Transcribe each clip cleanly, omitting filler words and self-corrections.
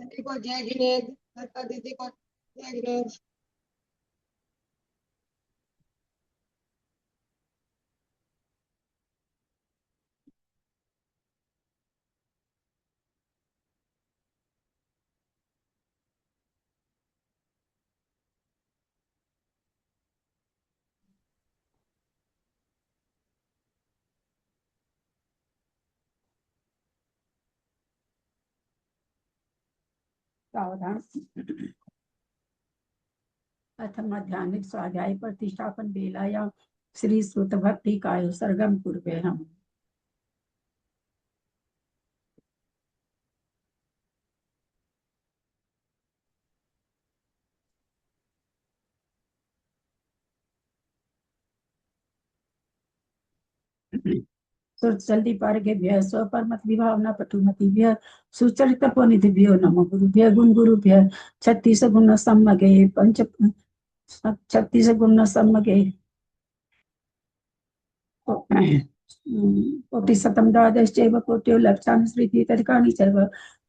दीदी को जय गणेश, लता दीदी को जय गणेश। सावधान। अथ माध्यान्हिक स्वाध्याय प्रतिष्ठापन बेलायां श्री श्रुत भक्ति काय सरगम पूर्वे हम। जल्दी पारगेभ्य स्वपरमत विभावना पटुमतिभ्य सुचरित पुनिधिभ्यो नमो गुरुभ्य गुण गुरुभ्य 36 गुण सम्मगे पंच 36 गुण सम्मगे कोटिशतं द्वादशैव कोट्यो लक्षान् स्मृति तदिकानि चैव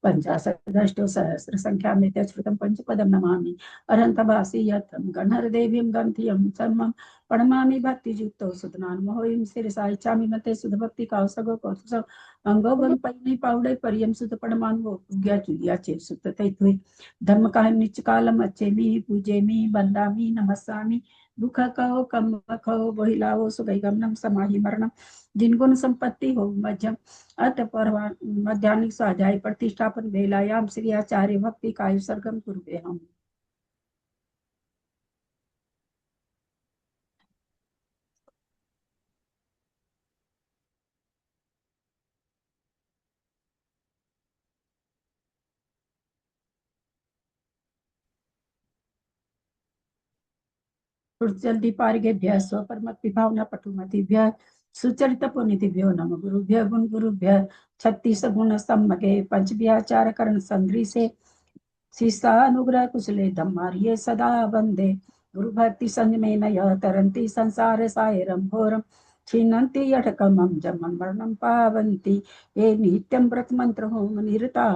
पञ्चाशदष्टो सहस्र संख्यामेतत् श्रुतं पंचपदं नमामि अरहन्तवासी यत्तं गणहरदेवीं गन्धियं सर्वं प्रणमामि भक्तियुक्तो सुतनान्महोयं शिरसा इच्छामि मते सुधभक्ति कावसगो कौतुक अंगो गं पयनि पाउडे परियम सुत परमान्वो पुग्या चुलिया चे सुत तैतुई धर्म कायम निच कालम अच्छेमि पूजेमि वन्दामि नमस्सामि दुख कहो कम कहो बहिलाओ सुगैगमनम समाहि मरणम जिनगुण संपत्ति हो मध्यम अत पर मध्यान्हिक स्वाध्याय प्रतिष्ठापन बेलायाम श्री आचार्य भक्ति का सरगम पूर्वे हम। जल्दी पारिगेभ्य स्वपरमत विभावना पटुमतिभ्य सुचरित पुनितिभ्यो नम गुरुभ्य गुण गुरुभ्य 36 गुण सम्मगे पंचव्याचार करण संग्री से शिष्टा अनुग्रह कुशले धम्मार्ये सदा वंदे गुरु भक्ति संग में नय तरंती संसार सायरम घोरम छिन्नन्ति यटकमं जमन मरणं पावन्ति ये नित्यं व्रत मंत्र होम निरता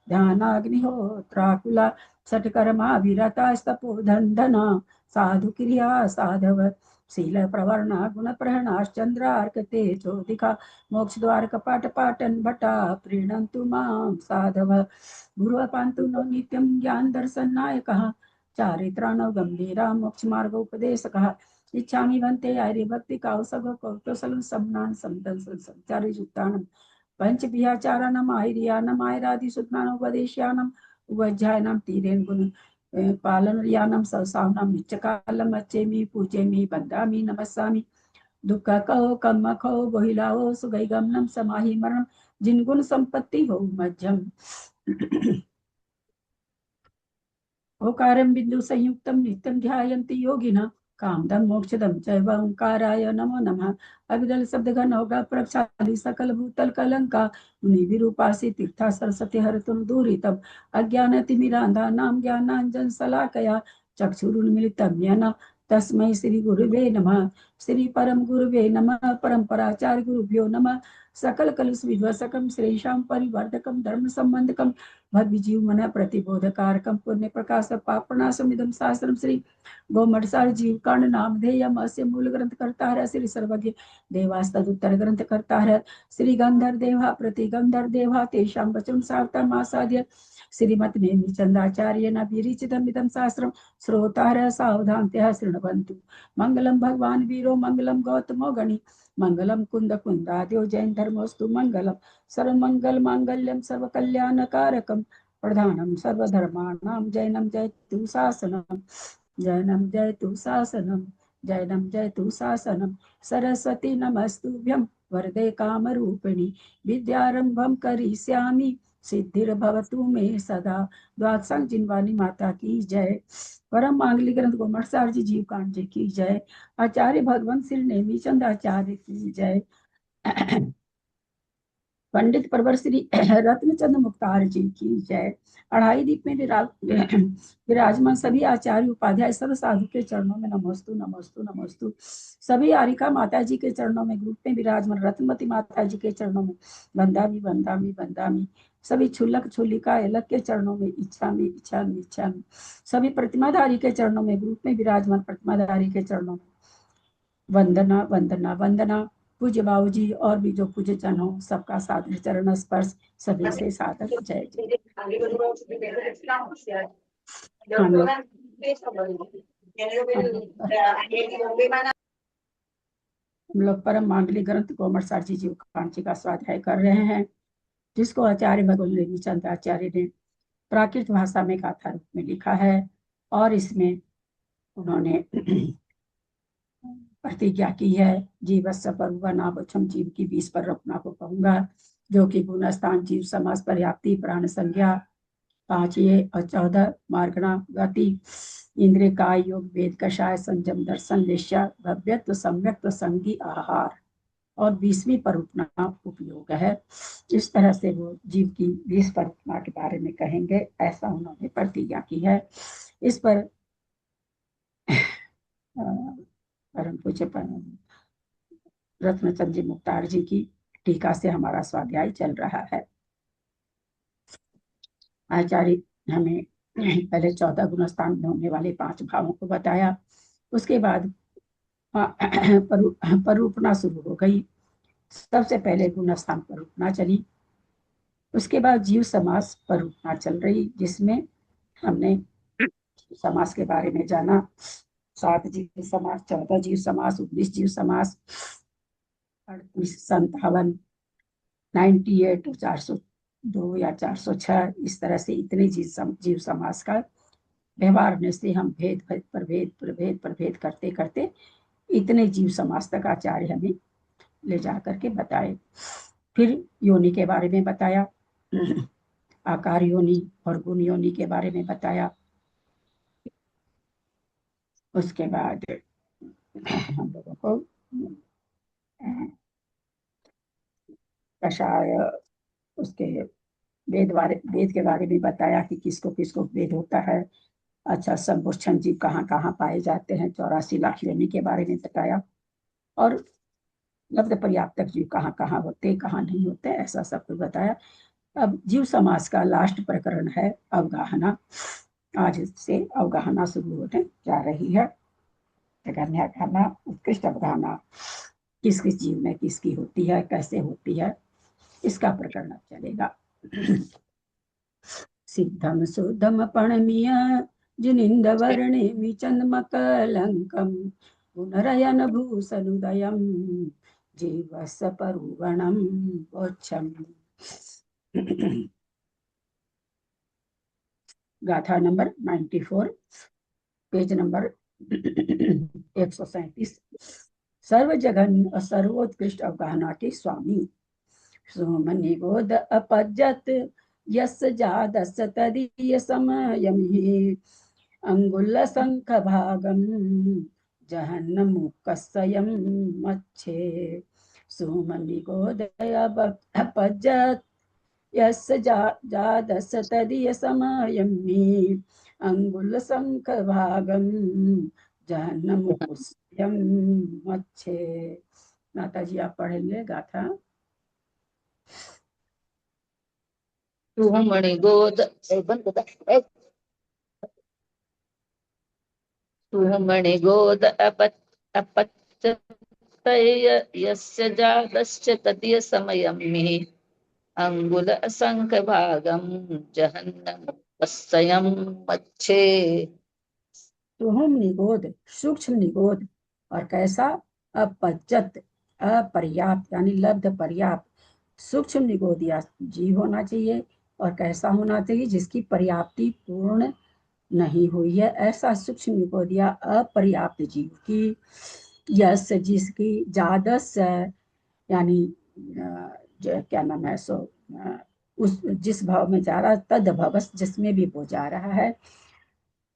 ध्यानाग्निहोत्राकुला सटकर्मा विरतास्तपो धंधना साधु क्रिया साधव शील प्रवर्णा गुण प्रहणाश्चंद्रार्क तेजोदिका मोक्ष द्वार कपाट पाटन भटा प्रीणन्तु मां साधव गुरु पांतु नो नित्यं ज्ञान दर्शन नायकः चारित्राणो गंभीरा मोक्ष मार्ग उपदेशकः इच्छामि भन्ते आर्य भक्ति कावसग कौतुसलं सम्नान समदल संचारि जुक्तानं पंच विहाचाराणाम आर्यानाम आयरादि सुत्नान उपदेश्यानाम उवज्जायनाम तीरेन गुण पालन यानम ससावनाम नित्यकालम अच्छेमि पूजेमि वन्दामि नमस्सामि दुख कहो कम कहो बहिलाओ सुगैगमनम समाहि मरणम जिनगुण संपत्ति हो मध्यम ओकारं बिंदु संयुक्तं नित्यं ध्यायन्ति योगिनः कामदं मोक्षदं चैव ओंकाराय नमो नमः अविदल शब्द घन होगा प्रक्षाली सकल भूतल कलंका मुनि विरूपासी तीर्था सरस्वती हरतुम दूरितम अज्ञान तिमिरांधा नाम ज्ञानांजन सलाकया चक्षुरुन्मिलितं येन तस्मै श्री गुरुवे नमः श्री परम गुरुवे नमः परंपराचार्य गुरुभ्यो नमः सकल कलुष विध्वसकम श्रेषां परिवर्धकम धर्म संबंधकम भद्विजीव मन प्रतिबोधकारकम पुण्य प्रकाश पापनाशमिदं शास्त्रम श्री गोमठसार जीव कांड नामधेयम अस्य मूल ग्रंथ करता है श्री सर्वज्ञ देवास्तदुत्तर ग्रंथ करता है श्री गंधर देवा प्रति गंधर देवा तेषां वचन सार्थमासाद्य श्रीमत नेमि चंदाचार्य न विरिचितमिदं शास्त्रम श्रोतारः सावधानतया शृण्वन्तु मंगलम भगवान वीरो मंगलम गौतमो गणि मंगलम कुंद कुंदाद्यो जैन धर्मोस्तु मंगलम सर्वमंगल मांगल्यम सर्वकल्याणकारकम प्रधानम सर्वधर्माणां जैनम जयतु शासनम जैनम जयतु शासनम जैनम जयतु शासनम सरस्वती नमस्तुभ्यं वरदे कामरूपिणी विद्यारंभं करिष्यामि सिद्धिर्भवतु मे सदा। द्वादशांग जिनवानी माता की जय। परम मांगलिक ग्रंथ गोमठसार जी जीव कांड जी की जय। आचार्य भगवंत श्री नेमीचंद आचार्य की जय। पंडित परवर श्री रत्नचंद मुक्तार जी की जय। अढ़ाई दीप में विराजमान सभी आचार्य उपाध्याय सर्व साधु के चरणों में नमोस्तु नमोस्तु नमोस्तु। सभी आरिका माता जी के चरणों में, ग्रुप में विराजमान रत्नमती माता जी के चरणों में वंदामी वंदामी वंदामी। सभी क्षुल्लक क्षुल्लिका अलग के चरणों में इच्छा में इच्छा में इच्छा में, सभी प्रतिमाधारी के चरणों में, रूप में विराजमान प्रतिमाधारी के चरणों में वंदना वंदना वंदना। पूज्य बाबू जी और भी जो पूज्य जन हो सबका सादर चरण स्पर्श, सभी से सादर जय जय। हम लोग परम मांगलिक ग्रंथ कोमल जी कांची का स्वाध्याय कर रहे हैं, जिसको आचार्य भगवान देवी चंद आचार्य ने प्राकृत भाषा में गाथा रूप में लिखा है। और इसमें उन्होंने प्रतिज्ञा की है, जीवस्य परुवा नावक्षम, जीव की 20 पर रखना को कहूंगा, जो कि गुण स्थान जीव समास पर्याप्ति प्राण संज्ञा 5 ये और 14 मार्गणा गति इंद्रिय काय योग वेद कषाय संयम दर्शन वेश्या भव्यत्व सम्यक्त्व संगी आहार और 20वीं परुपना उपयोग है। इस तरह से वो जीव की 20 परुपना के बारे में कहेंगे, ऐसा उन्होंने प्रतिज्ञा की है। इस पर परम पूज्य रत्नचंद जी मुक्तार जी की टीका से हमारा स्वाध्याय चल रहा है। आचार्य हमें पहले 14 गुणस्थान में होने वाले 5 भावों को बताया, उसके बाद परूपना शुरू हो गई। सबसे पहले गुणस्थान परूपना चली, उसके बाद जीव समास परूपना चल रही, जिसमें हमने समास के बारे में जाना। 7 जीव समास, 14 जीव समास, 19 जीव समास, 38, 57, 98, 402 या 406, इस तरह से इतने जीव समास का व्यवहार होने से हम भेद प्रभेद प्रभेद प्रभेद करते करते इतने जीव समास तक आचार्य हमें ले जा करके बताए। फिर योनि के बारे में बताया, आकार योनि और गुण योनि के बारे में बताया। उसके बाद हम लोगों को कषाय, उसके वेद के बारे में बताया कि किसको किसको वेद होता है। अच्छा, संपुष्ण जीव कहाँ कहाँ पाए जाते हैं, 84 लाख योनि के बारे में बताया। और लब्ध पर्याप्तक जीव कहाँ कहाँ होते कहाँ नहीं होते, ऐसा सब कुछ बताया। अब जीव समास का लास्ट प्रकरण है अवगाहना। आज से अवगाहना शुरू होने जा रही है। जगन्याखाना, उत्कृष्ट अवगाहना किस किस जीव में किसकी होती है, कैसे होती है, इसका प्रकरण चलेगा। सिद्धम सुद्धम पणमीय जिनिंद वर्णेमि चंद्मकलंकम पुनरयन भूसनुदयम जीवस्य परुवणम वोच्छम। गाथा नंबर 94, पेज नंबर 137। सर्व जगन और सर्वोत्कृष्ट अवगाहना के स्वामी सोमनि गोद अपज्जत यस जादस तदीय समयमि अंगुल शंख भागम जहन्नमुकस्सयं मच्छे। सोमनि गोद अपज्जत यस जादस तदीय समयमि अंगुल शंख भागम जहन्नमुकस्सयं मच्छे। माता जी आप पढ़ेंगे गाथा। सुमणिगोद अपच्यतय यस्य जातश्च तदीय समयमि अंगुल असंख भागम जहन्नमुपस्सयं मच्छे। तुहम निगोद, सूक्ष्म निगोद, और कैसा? अपज्जत, अपर्याप्त यानी लब्ध पर्याप्त। सूक्ष्म निगोद या जीव होना चाहिए, और कैसा होना चाहिए? जिसकी पर्याप्ति पूर्ण नहीं हुई है, ऐसा सूक्ष्म निगोद या अपर्याप्त जीव की। यस, जिसकी, जादस यानी क्या नाम है, सो उस जिस भाव में जा रहा है, तद भवस जिसमें भी वो जा रहा है।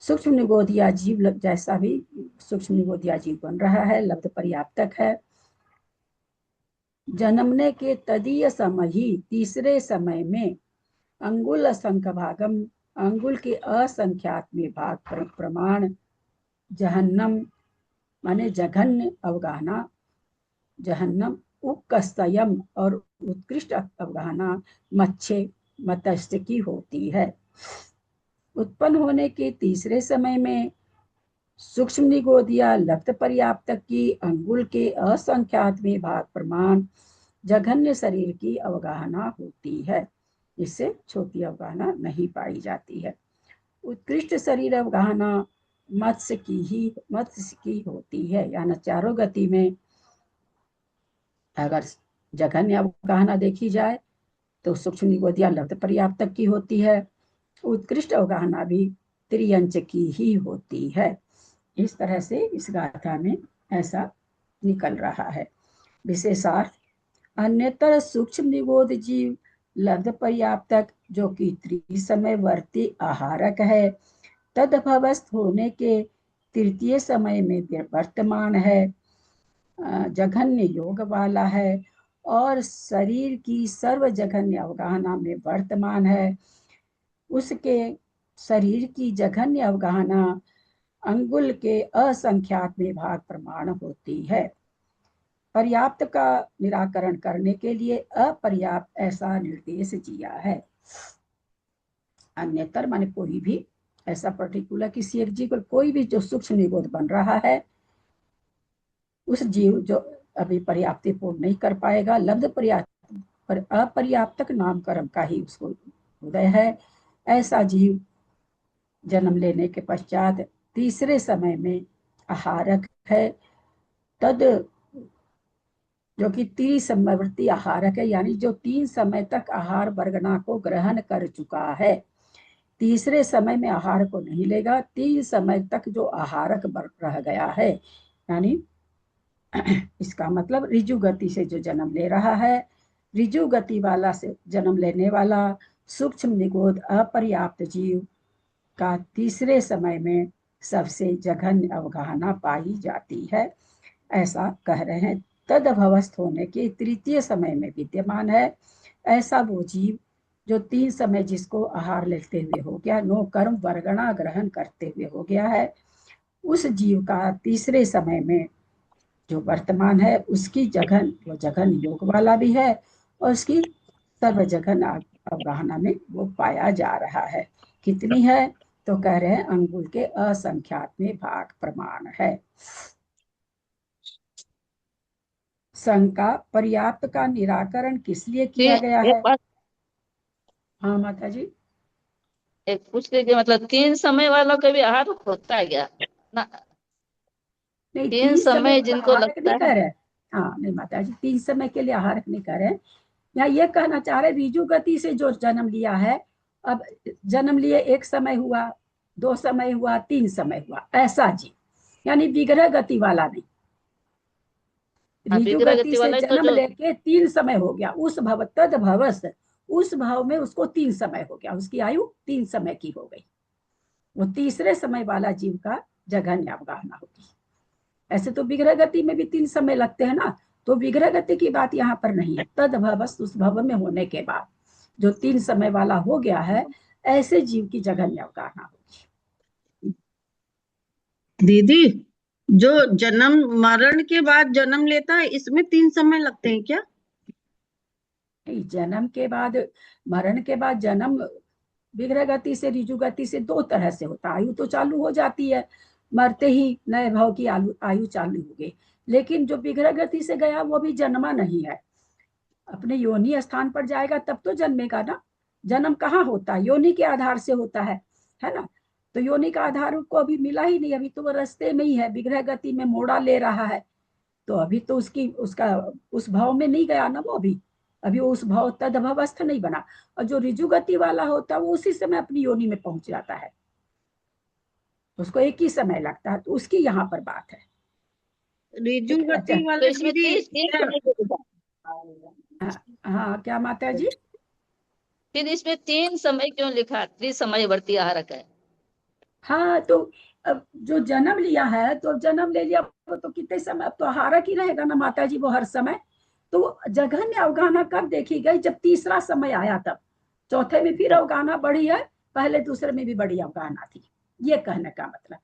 सूक्ष्म निगोदिया जीव जैसा भी सूक्ष्म निगोदिया जीव बन रहा है, लब्ध पर्याप्तक है। जन्मने के तदीय समय ही, तीसरे समय में, अंगुल असंख्य भागम, अंगुल के असंख्यात में भाग प्रमाण, जहन्नम माने जघन्य अवगाहना, जहन्नम, उपकस्तयम और उत्कृष्ट अवगाहना, मच्छे मत्स्य की होती है। उत्पन्न होने के तीसरे समय में सूक्ष्म निगोद या लब्ध पर्याप्तक की अंगुल के असंख्यात में भाग प्रमाण जघन्य शरीर की अवगाहना होती है। इससे छोटी अवगाहना नहीं पाई जाती है। उत्कृष्ट शरीर अवगाहना मत्स्य की होती है। यानी चारों गति में अगर जघन्य अवगाहना देखी जाए तो सूक्ष्म निगोद या लब्ध पर्याप्तक की होती है। उत्कृष्ट अवगाहना भी त्रियंच की ही होती है। इस तरह से इस गाथा में ऐसा निकल रहा है। विशेषार्थ अन्यतर सूक्ष्म निगोद जीव लब्ध पर्याप्तक जो कि त्रिसमयवर्ती आहारक है, तदभवस्थ होने के तृतीय समय में वर्तमान है, जघन्य योग वाला है और शरीर की सर्व जघन्य अवगाहना में वर्तमान है। उसके शरीर की जघन्य अवगाहना अंगुल के असंख्यात में भाग प्रमाण होती है। पर्याप्त का निराकरण करने के लिए अपर्याप्त ऐसा निर्देश दिया है। अन्यतर माने कोई भी ऐसा पर्टिकुलर किसी एक जीव कोई भी जो सूक्ष्म निगोद बन रहा है, उस जीव जो अभी पर्याप्ति पूर्ण नहीं कर पाएगा, लब्ध पर्याप्त पर अपर्याप्तक नामकरण का ही उसको उदय है, ऐसा जीव जन्म लेने के पश्चात तीसरे समय में आहारक है। तद जो कि त्रिसमयवर्ती आहारक है, यानी जो 3 समय तक आहार वर्गना को ग्रहण कर चुका है, तीसरे समय में आहार को नहीं लेगा। 3 समय तक जो आहारक रह गया है, यानी इसका मतलब ऋजु गति से जो जन्म ले रहा है, ऋजु गति वाला से जन्म लेने वाला सूक्ष्म निगोद अपर्याप्त जीव का तीसरे समय में सबसे जघन्य अवगाहना पाई जाती है। ऐसा कह रहे हैं। तदभवस्थ होने के तृतीय समय में विद्यमान है, ऐसा वो जीव जो 3 समय जिसको आहार लेते हुए हो गया, नो कर्म वर्गणा ग्रहण करते हुए हो गया है, उस जीव का तीसरे समय में जो वर्तमान है, उसकी जघन वो जघन योग वाला भी है और उसकी सर्व जघन अवगाहना में वो पाया जा रहा है। कितनी है तो कह रहे हैं अंगुल के असंख्यात में भाग प्रमाण है। शंका पर्याप्त का निराकरण किस लिए किया गया एक है? बात हाँ माता जी। एक पूछ लीजिए, मतलब 3 समय वालों का भी आहार होता है क्या ना? नहीं, 3 3 समय समय वाला जिनको आहारक लगता नहीं है। कह रहे। हाँ नहीं माता जी, 3 समय के लिए आहारक नहीं कह रहे। या ये कहना चाह रहे बीजू गति से जो जन्म लिया है, अब जन्म लिए 1 समय हुआ, 2 समय हुआ, 3 समय हुआ, ऐसा जी, यानी विग्रह गति वाला नहीं। हाँ, ऋजु विग्रह गति गति से वाला है तो जन्म जो लेके 3 समय हो गया, उस भव तद भवस, उस भाव में उसको 3 समय हो गया, उसकी आयु 3 समय की हो गई। वो तीसरे समय वाला जीव का जघन्य अवगाहना होगी। ऐसे तो विग्रह गति में भी 3 समय लगते हैं ना, तो विग्रह गति की बात यहाँ पर नहीं है। तद भवस उस भव में होने के बाद जो 3 समय वाला हो गया है, ऐसे जीव की जघन्य अवगाहना होगी। दीदी, जो जन्म मरण के बाद जन्म लेता है, इसमें 3 समय लगते हैं क्या? जन्म के बाद, मरण के बाद जन्म विग्रह गति से ऋजु गति से 2 तरह से होता है। आयु तो चालू हो जाती है, मरते ही नए भाव की आयु चालू हो गई। लेकिन जो विग्रह गति से गया वो भी जन्मा नहीं है, अपने योनि स्थान पर जाएगा तब तो जन्मेगा ना। जन्म कहाँ होता है? योनि के आधार से होता है ना। तो योनि का आधार को अभी मिला ही नहीं, अभी तो वो रास्ते में ही है, विग्रह गति में मोड़ा ले रहा है। तो अभी तो उसका उस भाव में नहीं गया ना, वो अभी वो उस भाव तदभवस्थ नहीं बना। और जो ऋजु गति वाला होता है वो उसी समय अपनी योनि में पहुंच जाता है, उसको एक ही समय लगता है। तो उसकी यहाँ पर बात है। ऋजु अच्छा। गति तो वाला इसमें दीदी 3 समय के विधान। हाँ, हाँ क्या माता जी? फिर इसमें 3 समय क्यों लिखा? त्रिसमयवर्ती आहारक है। हाँ तो अब जो जन्म लिया है तो जन्म ले लिया, वो तो कितने समय, अब तो आहारक ही रहेगा ना माता जी वो हर समय। तो जघन्य अवगाहना कब देखी गई? जब तीसरा समय आया तब। चौथे में फिर अवगाहना बढ़ी है, पहले दूसरे में भी बड़ी अवगाहना थी, ये कहने का मतलब।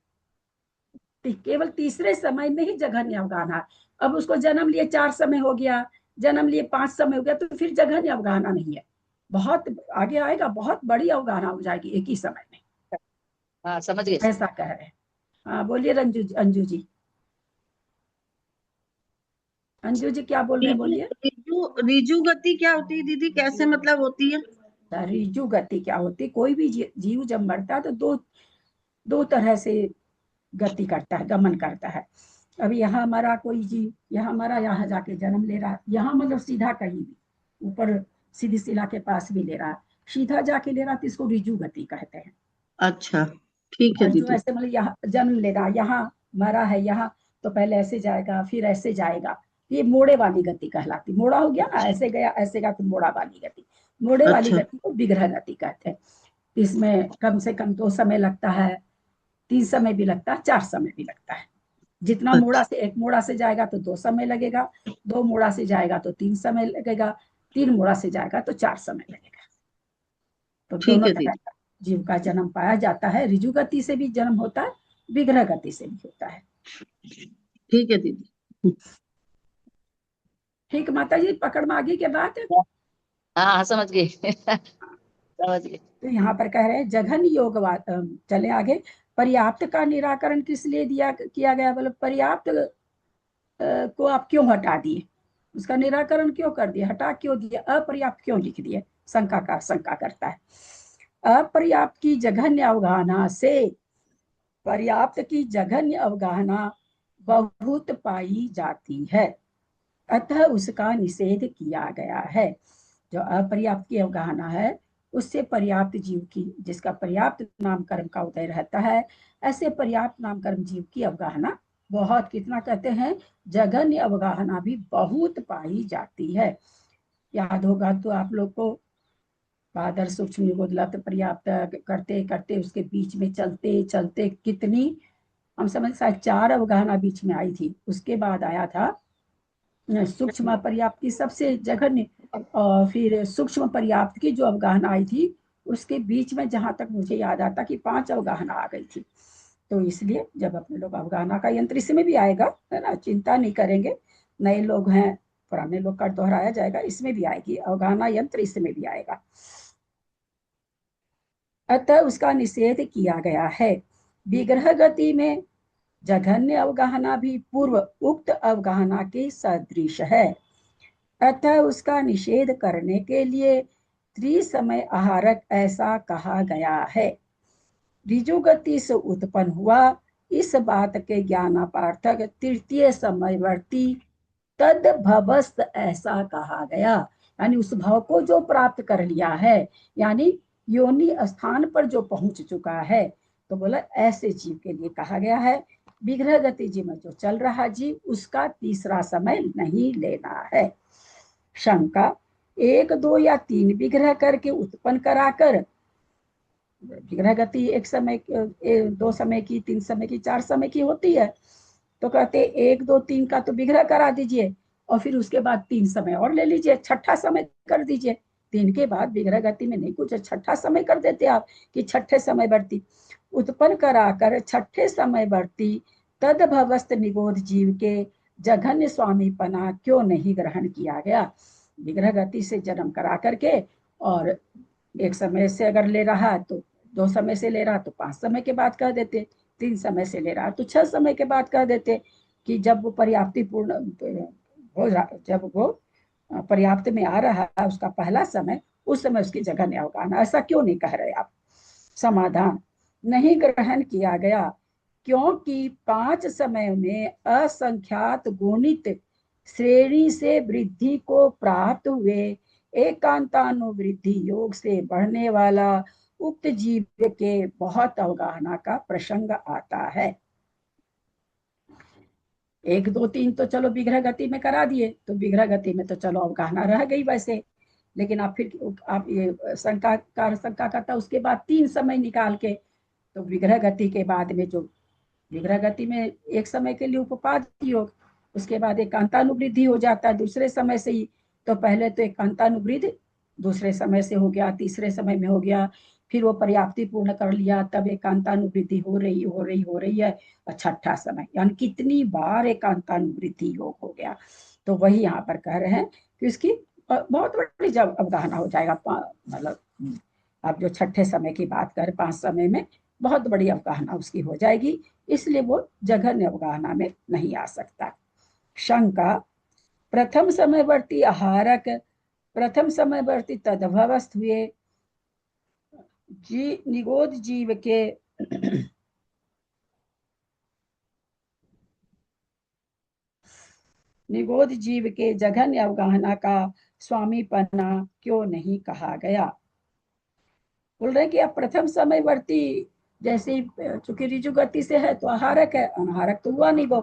केवल तीसरे समय में ही जघन्य अवगाहना। अब उसको जन्म लिए 4 समय हो गया, जन्म लिए 5 समय हो गया, तो फिर जघन्य अवगाहना नहीं है। बहुत आगे आएगा, बहुत बड़ी अवगाहना हो जाएगी एक ही समय में, हाँ समझ गए। ऐसा कह रहे हैं। हाँ बोलिए अंजू जी, अंजू जी क्या बोल रहे हैं, रिजु बोलिए। रिजु रिजु गति क्या होती है दीदी, कैसे मतलब होती है? रिजु गति क्या होती है? कोई भी जीव जब मरता है तो दो दो तरह से गति करता है, गमन करता है। अब यहाँ हमारा कोई जीव, यहाँ हमारा, यहाँ जाके जन्म ले रहा है, यहाँ मतलब सीधा कहीं भी ऊपर सीधी शिला के पास भी ले रहा है, सीधा जाके ले रहा है, तो इसको रिजु गति कहते हैं। अच्छा, ठीक है और जो दीदी। ऐसे मतलब यहाँ जन्म ले रहा है, यहाँ मरा है यहाँ, तो पहले ऐसे जाएगा फिर ऐसे जाएगा, ये मोड़े वाली गति कहलाती। मोड़ा हो गया ना, ऐसे गया ऐसे गया, तो मोड़ा वाली गति। मोड़े वाली अच्छा, गति को विग्रह गति कहते हैं। इसमें कम से कम 2 समय लगता है, 3 समय भी लगता है, 4 समय भी लगता है। जितना मोड़ा अच्छा, से, एक मोड़ा से जाएगा तो 2 समय लगेगा, 2 मोड़ा से जाएगा तो 3 समय लगेगा, 3 मोड़ा से जाएगा तो 4 समय लगेगा। तो ठीक दोनों है तरह दीदी। का जीव का जन्म पाया जाता है। ऋजु गति से भी जन्म होता है, विग्रह गति से भी होता है। ठीक है दीदी। ठीक माता जी, पकड़ में आगे के बात। हाँ हाँ समझ गई समझ गई। तो यहाँ पर कह रहे हैं जघन योग, चले आगे। पर्याप्त का निराकरण किस लिए दिया किया गया? बोले पर्याप्त को आप क्यों हटा दिए, उसका निराकरण क्यों कर दिया, हटा क्यों दिया, अपर्याप्त क्यों लिख दिए? शंका करता है। अपर्याप्त की जघन्य अवगाहना से पर्याप्त की जघन्य अवगाहना बहुत पाई जाती है, अतः उसका निषेध किया गया है। जो अपर्याप्त की अवगाहना है, उससे पर्याप्त जीव की, जिसका पर्याप्त नाम कर्म का उदय रहता है, ऐसे पर्याप्त नाम कर्म जीव की अवगाहना बहुत, कितना कहते हैं, जघन्य अवगाहना भी बहुत पाई जाती है। याद होगा तो आप लोग को, पादर सूक्ष्म निगोदलत पर्याप्त करते करते उसके बीच में चलते चलते कितनी, हम समझ शायद 4 अवगाहना बीच में आई थी, उसके बाद आया था सूक्ष्म पर्याप्त की सबसे जघन्य, और फिर सूक्ष्म पर्याप्त की जो अवगाहना आई थी, उसके बीच में जहां तक मुझे याद आता कि 5 अवगाहना आ गई थी। तो इसलिए जब अपने लोग अवगाहना का यंत्र इसमें भी आएगा, है ना, चिंता नहीं करेंगे, नए लोग हैं, पुराने लोग का दोहराया जाएगा, इसमें भी आएगी अवगाहना यंत्र, इसमें भी आएगा। अतः उसका निषेध किया गया है। विग्रह गति में जघन्य अवगाहना भी पूर्व उक्त अवगाहना के सदृश है, अतः उसका निषेध करने के लिए त्रिसमय आहारक ऐसा कहा गया है। ऋजु गति से उत्पन्न हुआ इस बात के ज्ञानापार्थक तृतीय समयवर्ती तद भवस्त ऐसा कहा गया, यानी उस भाव को जो प्राप्त कर लिया है, यानी योनि स्थान पर जो पहुंच चुका है, तो बोला ऐसे जीव के लिए कहा गया है। विग्रह गति जी में जो चल रहा जीव, उसका तीसरा समय नहीं लेना है। शंका, 1 2 या 3 विग्रह करके उत्पन्न कराकर, विग्रह गति एक समय, 2 समय की, 3 समय की, 4 समय की होती है, तो कहते 1 2 3 का तो विग्रह करा दीजिए, और फिर उसके बाद 3 समय और ले लीजिए, छठा समय कर दीजिए। 3 के बाद विग्रह गति में नहीं कुछ, छठा समय कर देते आप कि छठे समय बढ़ती, उत्पन्न कराकर छठे समय बढ़ती तदभवस्त निगोध जीव के जघन्य स्वामीपना क्यों नहीं ग्रहण किया गया? विग्रह गति से जन्म करा करके, और एक समय से अगर ले रहा है तो 2 समय से ले रहा तो 5 समय के बाद कह देते, 3 समय से ले रहा तो 6 समय के बाद कह देते, कि जब वो पर्याप्ति पूर्ण हो रहा, जब वो पर्याप्त में आ रहा है उसका पहला समय, उस समय उसकी जगह नहीं अवगाहना। ऐसा क्यों नहीं कह रहे आप? समाधान, नहीं ग्रहण किया गया क्योंकि 5 समय में असंख्यात गुणित श्रेणी से वृद्धि को प्राप्त हुए एकांतानुवृद्धि योग से बढ़ने वाला उक्त जीव के बहुत अवगाहना का प्रसंग आता है। 1 2 3 तो चलो विग्रह गति में करा दिए, तो विग्रह गति में तो चलो अवगाहना रह गई वैसे, लेकिन आप फिर आप ये शंका करता, उसके बाद 3 समय निकाल के, तो विग्रह गति के बाद में जो, विग्रह गति में एक समय के लिए उपपाद योग, उसके बाद एकांतानुवृद्धि हो जाता है दूसरे समय से ही, तो पहले तो एकांतानुवृद्धि दूसरे समय से हो गया, तीसरे समय में हो गया, फिर वो पर्याप्ति पूर्ण कर लिया, तब एकांतानुवृद्धि हो रही है, और छठा समय, यानी कितनी बार एकांतानुवृद्धि योग हो गया। तो वही यहाँ पर कह रहे हैं कि उसकी बहुत बड़ी जब अवगाहना हो जाएगा, मतलब आप जो छठे समय की बात करें, 5 समय में बहुत बड़ी अवगाहना उसकी हो जाएगी, इसलिए वो जघन्य अवगाहना में नहीं आ सकता। शंका, प्रथम समयवर्ती आहारक प्रथम समयवर्ती तदभवस्थ हुए निगोद जीव के निगोद जीव के जघन्य अवगाहना का स्वामी पन्ना क्यों नहीं कहा गया। बोल रहे कि अब प्रथम समयवर्ती जैसे चूंकि ऋजु गति से है तो आहारक है, अनाहारक तो हुआ नहीं वो,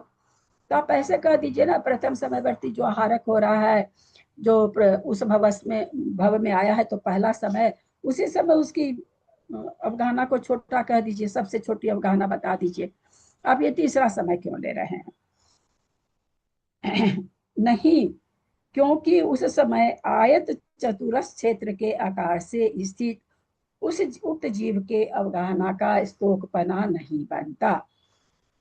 तो आप ऐसे कह दीजिए ना, प्रथम समयवर्ती जो आहारक हो रहा है, जो उस भव में आया है, तो पहला समय उसी समय उसकी अवगाहना को छोटा कह दीजिए, सबसे छोटी अवगाहना बता दीजिए। आप ये तीसरा समय क्यों ले रहे हैं? नहीं, क्योंकि उस समय आयत चतुरस क्षेत्र के आकार से स्थित उस उक्त जीव के अवगाहना का स्तोकपना नहीं बनता।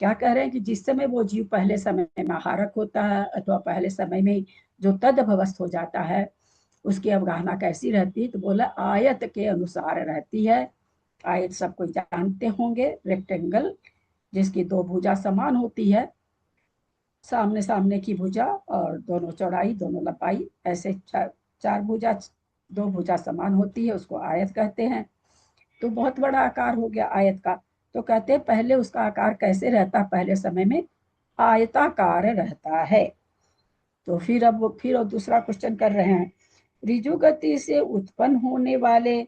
क्या कह रहे हैं कि जिस समय वो जीव पहले समय में आहारक होता है अथवा पहले समय में जो तदभवस्थ हो जाता है, उसकी अवगाहना कैसी रहती है? तो बोला आयत के अनुसार रहती है। आयत सब कोई जानते होंगे, रेक्टेंगल, जिसकी 2 भुजा समान होती है, सामने सामने की भुजा और दोनों चौड़ाई दोनों लंबाई, ऐसे 4 भुजा, 2 भुजा समान होती है, उसको आयत कहते हैं। तो बहुत बड़ा आकार हो गया आयत का। तो कहते हैं पहले उसका आकार कैसे रहता, पहले समय में आयताकार रहता है। तो फिर दूसरा क्वेश्चन कर रहे हैं, ऋजु गति से उत्पन्न होने वाले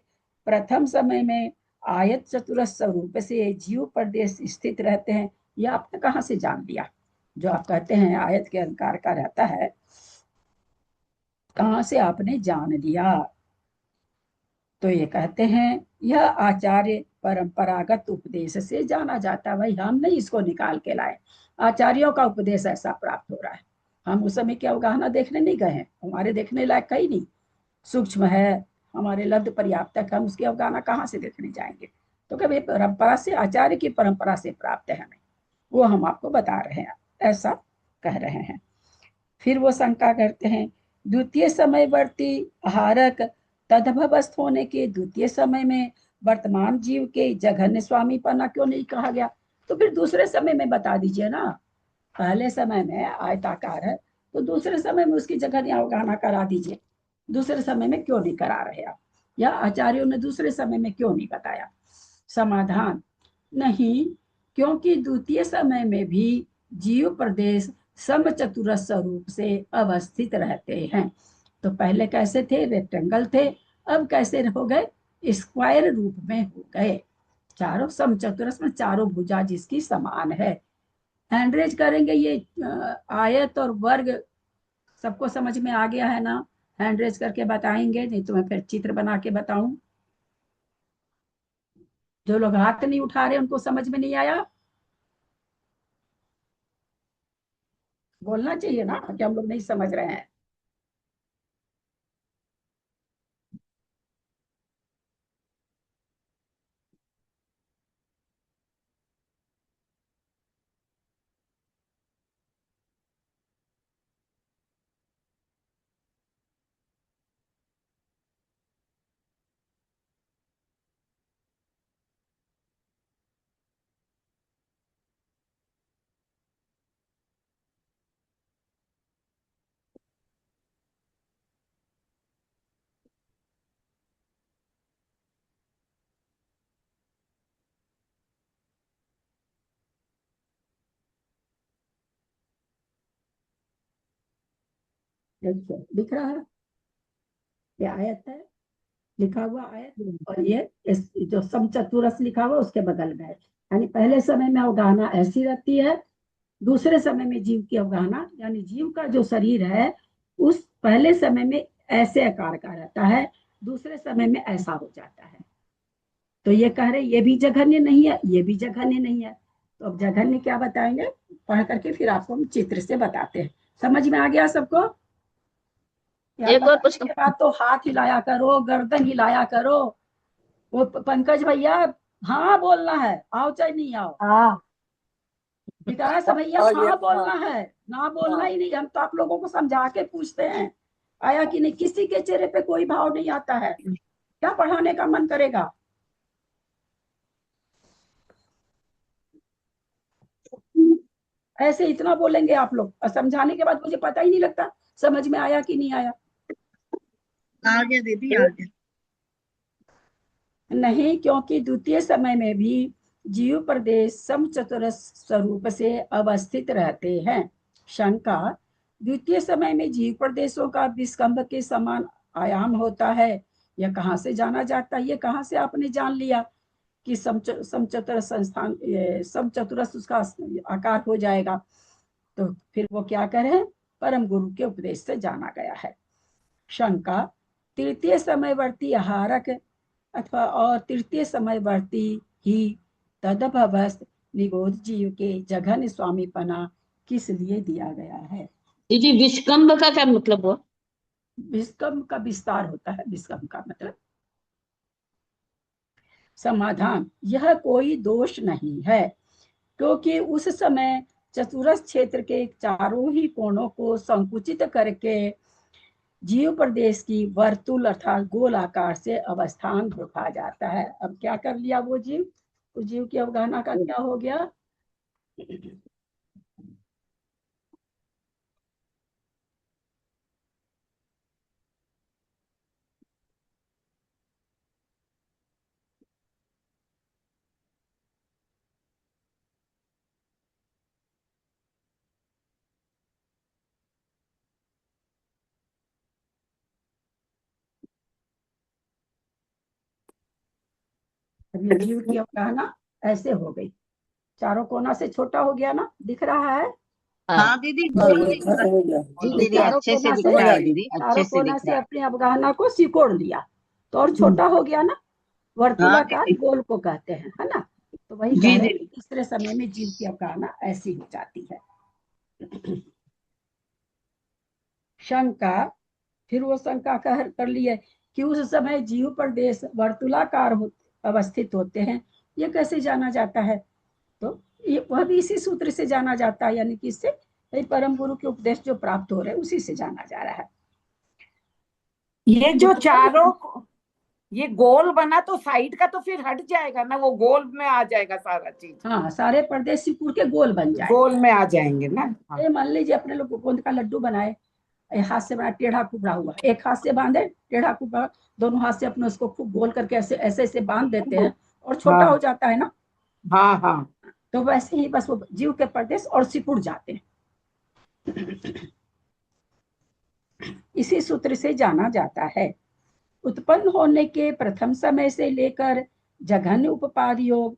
प्रथम समय में आयत चतुरस स्वरूप से जीव प्रदेश स्थित रहते हैं, यह आपने कहाँ से जान लिया? जो आप कहते हैं आयत के आकार का रहता है, कहाँ से आपने जान लिया? तो ये कहते हैं यह आचार्य परंपरागत उपदेश से जाना जाता है। भाई हम नहीं इसको निकाल के लाए, आचार्यों का उपदेश ऐसा प्राप्त हो रहा है। हम उस समय की अवगाहना देखने नहीं गए हैं, हमारे देखने लायक कहीं नहीं, सूक्ष्म है, हमारे लब्ध पर्याप्त तक, हम उसकी अवगाहना कहाँ से देखने जाएंगे? तो कभी परंपरा से, आचार्य की परंपरा से प्राप्त है हमें, वो हम आपको बता रहे हैं, ऐसा कह रहे हैं। फिर वो शंका करते हैं, द्वितीय समयवर्ती आहारक तदभवस्थ होने के द्वितीय समय में वर्तमान जीव के जघन्य स्वामी पन्ना क्यों नहीं कहा गया? तो फिर दूसरे समय में बता दीजिए ना, पहले समय में आयताकार है तो दूसरे समय में उसकी जघन्य अवगाहना करा दीजिए। दूसरे समय में क्यों नहीं करा रहे आप, या आचार्यों ने दूसरे समय में क्यों नहीं बताया? समाधान, नहीं, क्योंकि द्वितीय समय में भी जीव प्रदेश समचतुरस स्वरूप से अवस्थित रहते हैं। तो पहले कैसे थे? रेक्टेंगल थे, अब कैसे हो गए? स्क्वायर रूप में हो गए। चारों समचतुरस में चारों भुजा जिसकी समान है। हैंड रेज करेंगे, ये आयत और वर्ग सबको समझ में आ गया है ना? हैंड रेज करके बताएंगे, नहीं तो मैं फिर चित्र बना के बताऊं। जो लोग हाथ नहीं उठा रहे उनको समझ में नहीं आया? बोलना चाहिए ना कि हम लोग नहीं समझ रहे हैं। देखिए दिख रहा है, ये आयत है, लिखा हुआ आयत, और ये जो समचतुरस लिखा हुआ उसके बगल में है। यानी पहले समय में अवगाहना ऐसी रहती है, दूसरे समय में जीव की अवगाहना, यानी जीव का जो शरीर है उस पहले समय में ऐसे आकार का रहता है, दूसरे समय में ऐसा हो जाता है। तो ये कह रहे ये भी जघन्य नहीं है, ये भी जघन्य नहीं है। तो अब जघन्य क्या बताएंगे, पढ़ करके फिर आपको हम चित्र से बताते हैं। समझ में आ गया सबको? या एक और बताने प्रश्न। के बाद तो हाथ हिलाया करो, गर्दन हिलाया करो। वो पंकज भैया, हाँ बोलना है, आओ चाहे नहीं आओ। हाँ विकास भैया, हाँ, ये हाँ बोलना हाँ है, ना बोलना हाँ ही नहीं। हम तो आप लोगों को समझा के पूछते हैं, आया कि नहीं? किसी के चेहरे पे कोई भाव नहीं आता है, क्या पढ़ाने का मन करेगा? ऐसे इतना बोलेंगे आप लोग और समझाने के बाद मुझे पता ही नहीं लगता समझ में आया कि नहीं आया। आ गया दीदी, आ गया। नहीं, क्योंकि द्वितीय समय में भी जीव प्रदेश समचतुर स्वरूप से अवस्थित रहते हैं। शंका, द्वितीय समय में जीव प्रदेशों का विस्कंभ के समान आयाम होता है, यह कहाँ से जाना जाता है? ये कहाँ से आपने जान लिया कि समचतुर संस्थान समचतुरस उसका आकार हो जाएगा? तो फिर वो क्या करें? परम गुरु के उपदेश से जाना गया है। शंका, तृतीय समयवर्ती आहारक अथवा और तृतीय समयवर्ती ही तदभवस्त निगोध जीव के जघन स्वामीपना किस लिए दिया गया है? दीदी विस्कम्भ का क्या मतलब हुआ? विस्कम का विस्तार होता है, विस्कम का मतलब। समाधान, यह कोई दोष नहीं है, क्योंकि उस समय चतुरस क्षेत्र के चारों ही कोणों को संकुचित करके जीव प्रदेश की वर्तुल अर्थात गोल आकार से अवस्थान रखा जाता है। अब क्या कर लिया वो जीव? उस जीव की अवगाहना का क्या हो गया? अब ये जीव की अवगाहना ऐसे हो गई, चारों कोना से छोटा हो गया ना, दिख रहा है? हाँ। हाँ दीदी, गोल दिख रहा है। जी ये दीदी, चारों अच्छे से कोना दिख से, रहा है दीदी, चारों अच्छे से कोना दिख से रहा है। अपनी अवगाहना को सिकोड़ लिया तो और हम्म। छोटा हो गया ना, हाँ वर्तुलाकार दीदी। गोल को कहते हैं, है ना? तो वही कह जी रहे हैं दीदी। कि तीसरे समय में जीव की अवगाहना ऐसी हो जाती है। शंका, फिर वो शंका कर ली है कि उस समय जीव प्रदेश वर्तुलाकार अवस्थित होते हैं, ये कैसे जाना जाता है? तो ये वह भी इसी सूत्र से जाना जाता है, यानी कि इससे परम गुरु के उपदेश जो प्राप्त हो रहे हैं उसी से जाना जा रहा है। ये जो चारों ये गोल बना तो साइड का तो फिर हट जाएगा ना, वो गोल में आ जाएगा सारा चीज, हाँ, सारे प्रदेश सिकुड़ के गोल बन जाएंगे। गोल में आ जाएंगे ना। हाँ ये मान लीजिए अपने लोग गोंद का लड्डू बनाए, हाथ से बना टेढ़ा कुबड़ा हुआ, एक हाथ से बांधे टेढ़ा कुबड़ा, दोनों हाथ से अपने उसको खूब गोल करके ऐसे ऐसे ऐसे बांध देते हैं और छोटा हो हाँ जाता है ना। हाँ हाँ। तो वैसे ही बस वो जीव के प्रदेश और सिकुड़ जाते हैं, इसी सूत्र से जाना जाता है। उत्पन्न होने के प्रथम समय से लेकर जघन्य उपपाद योग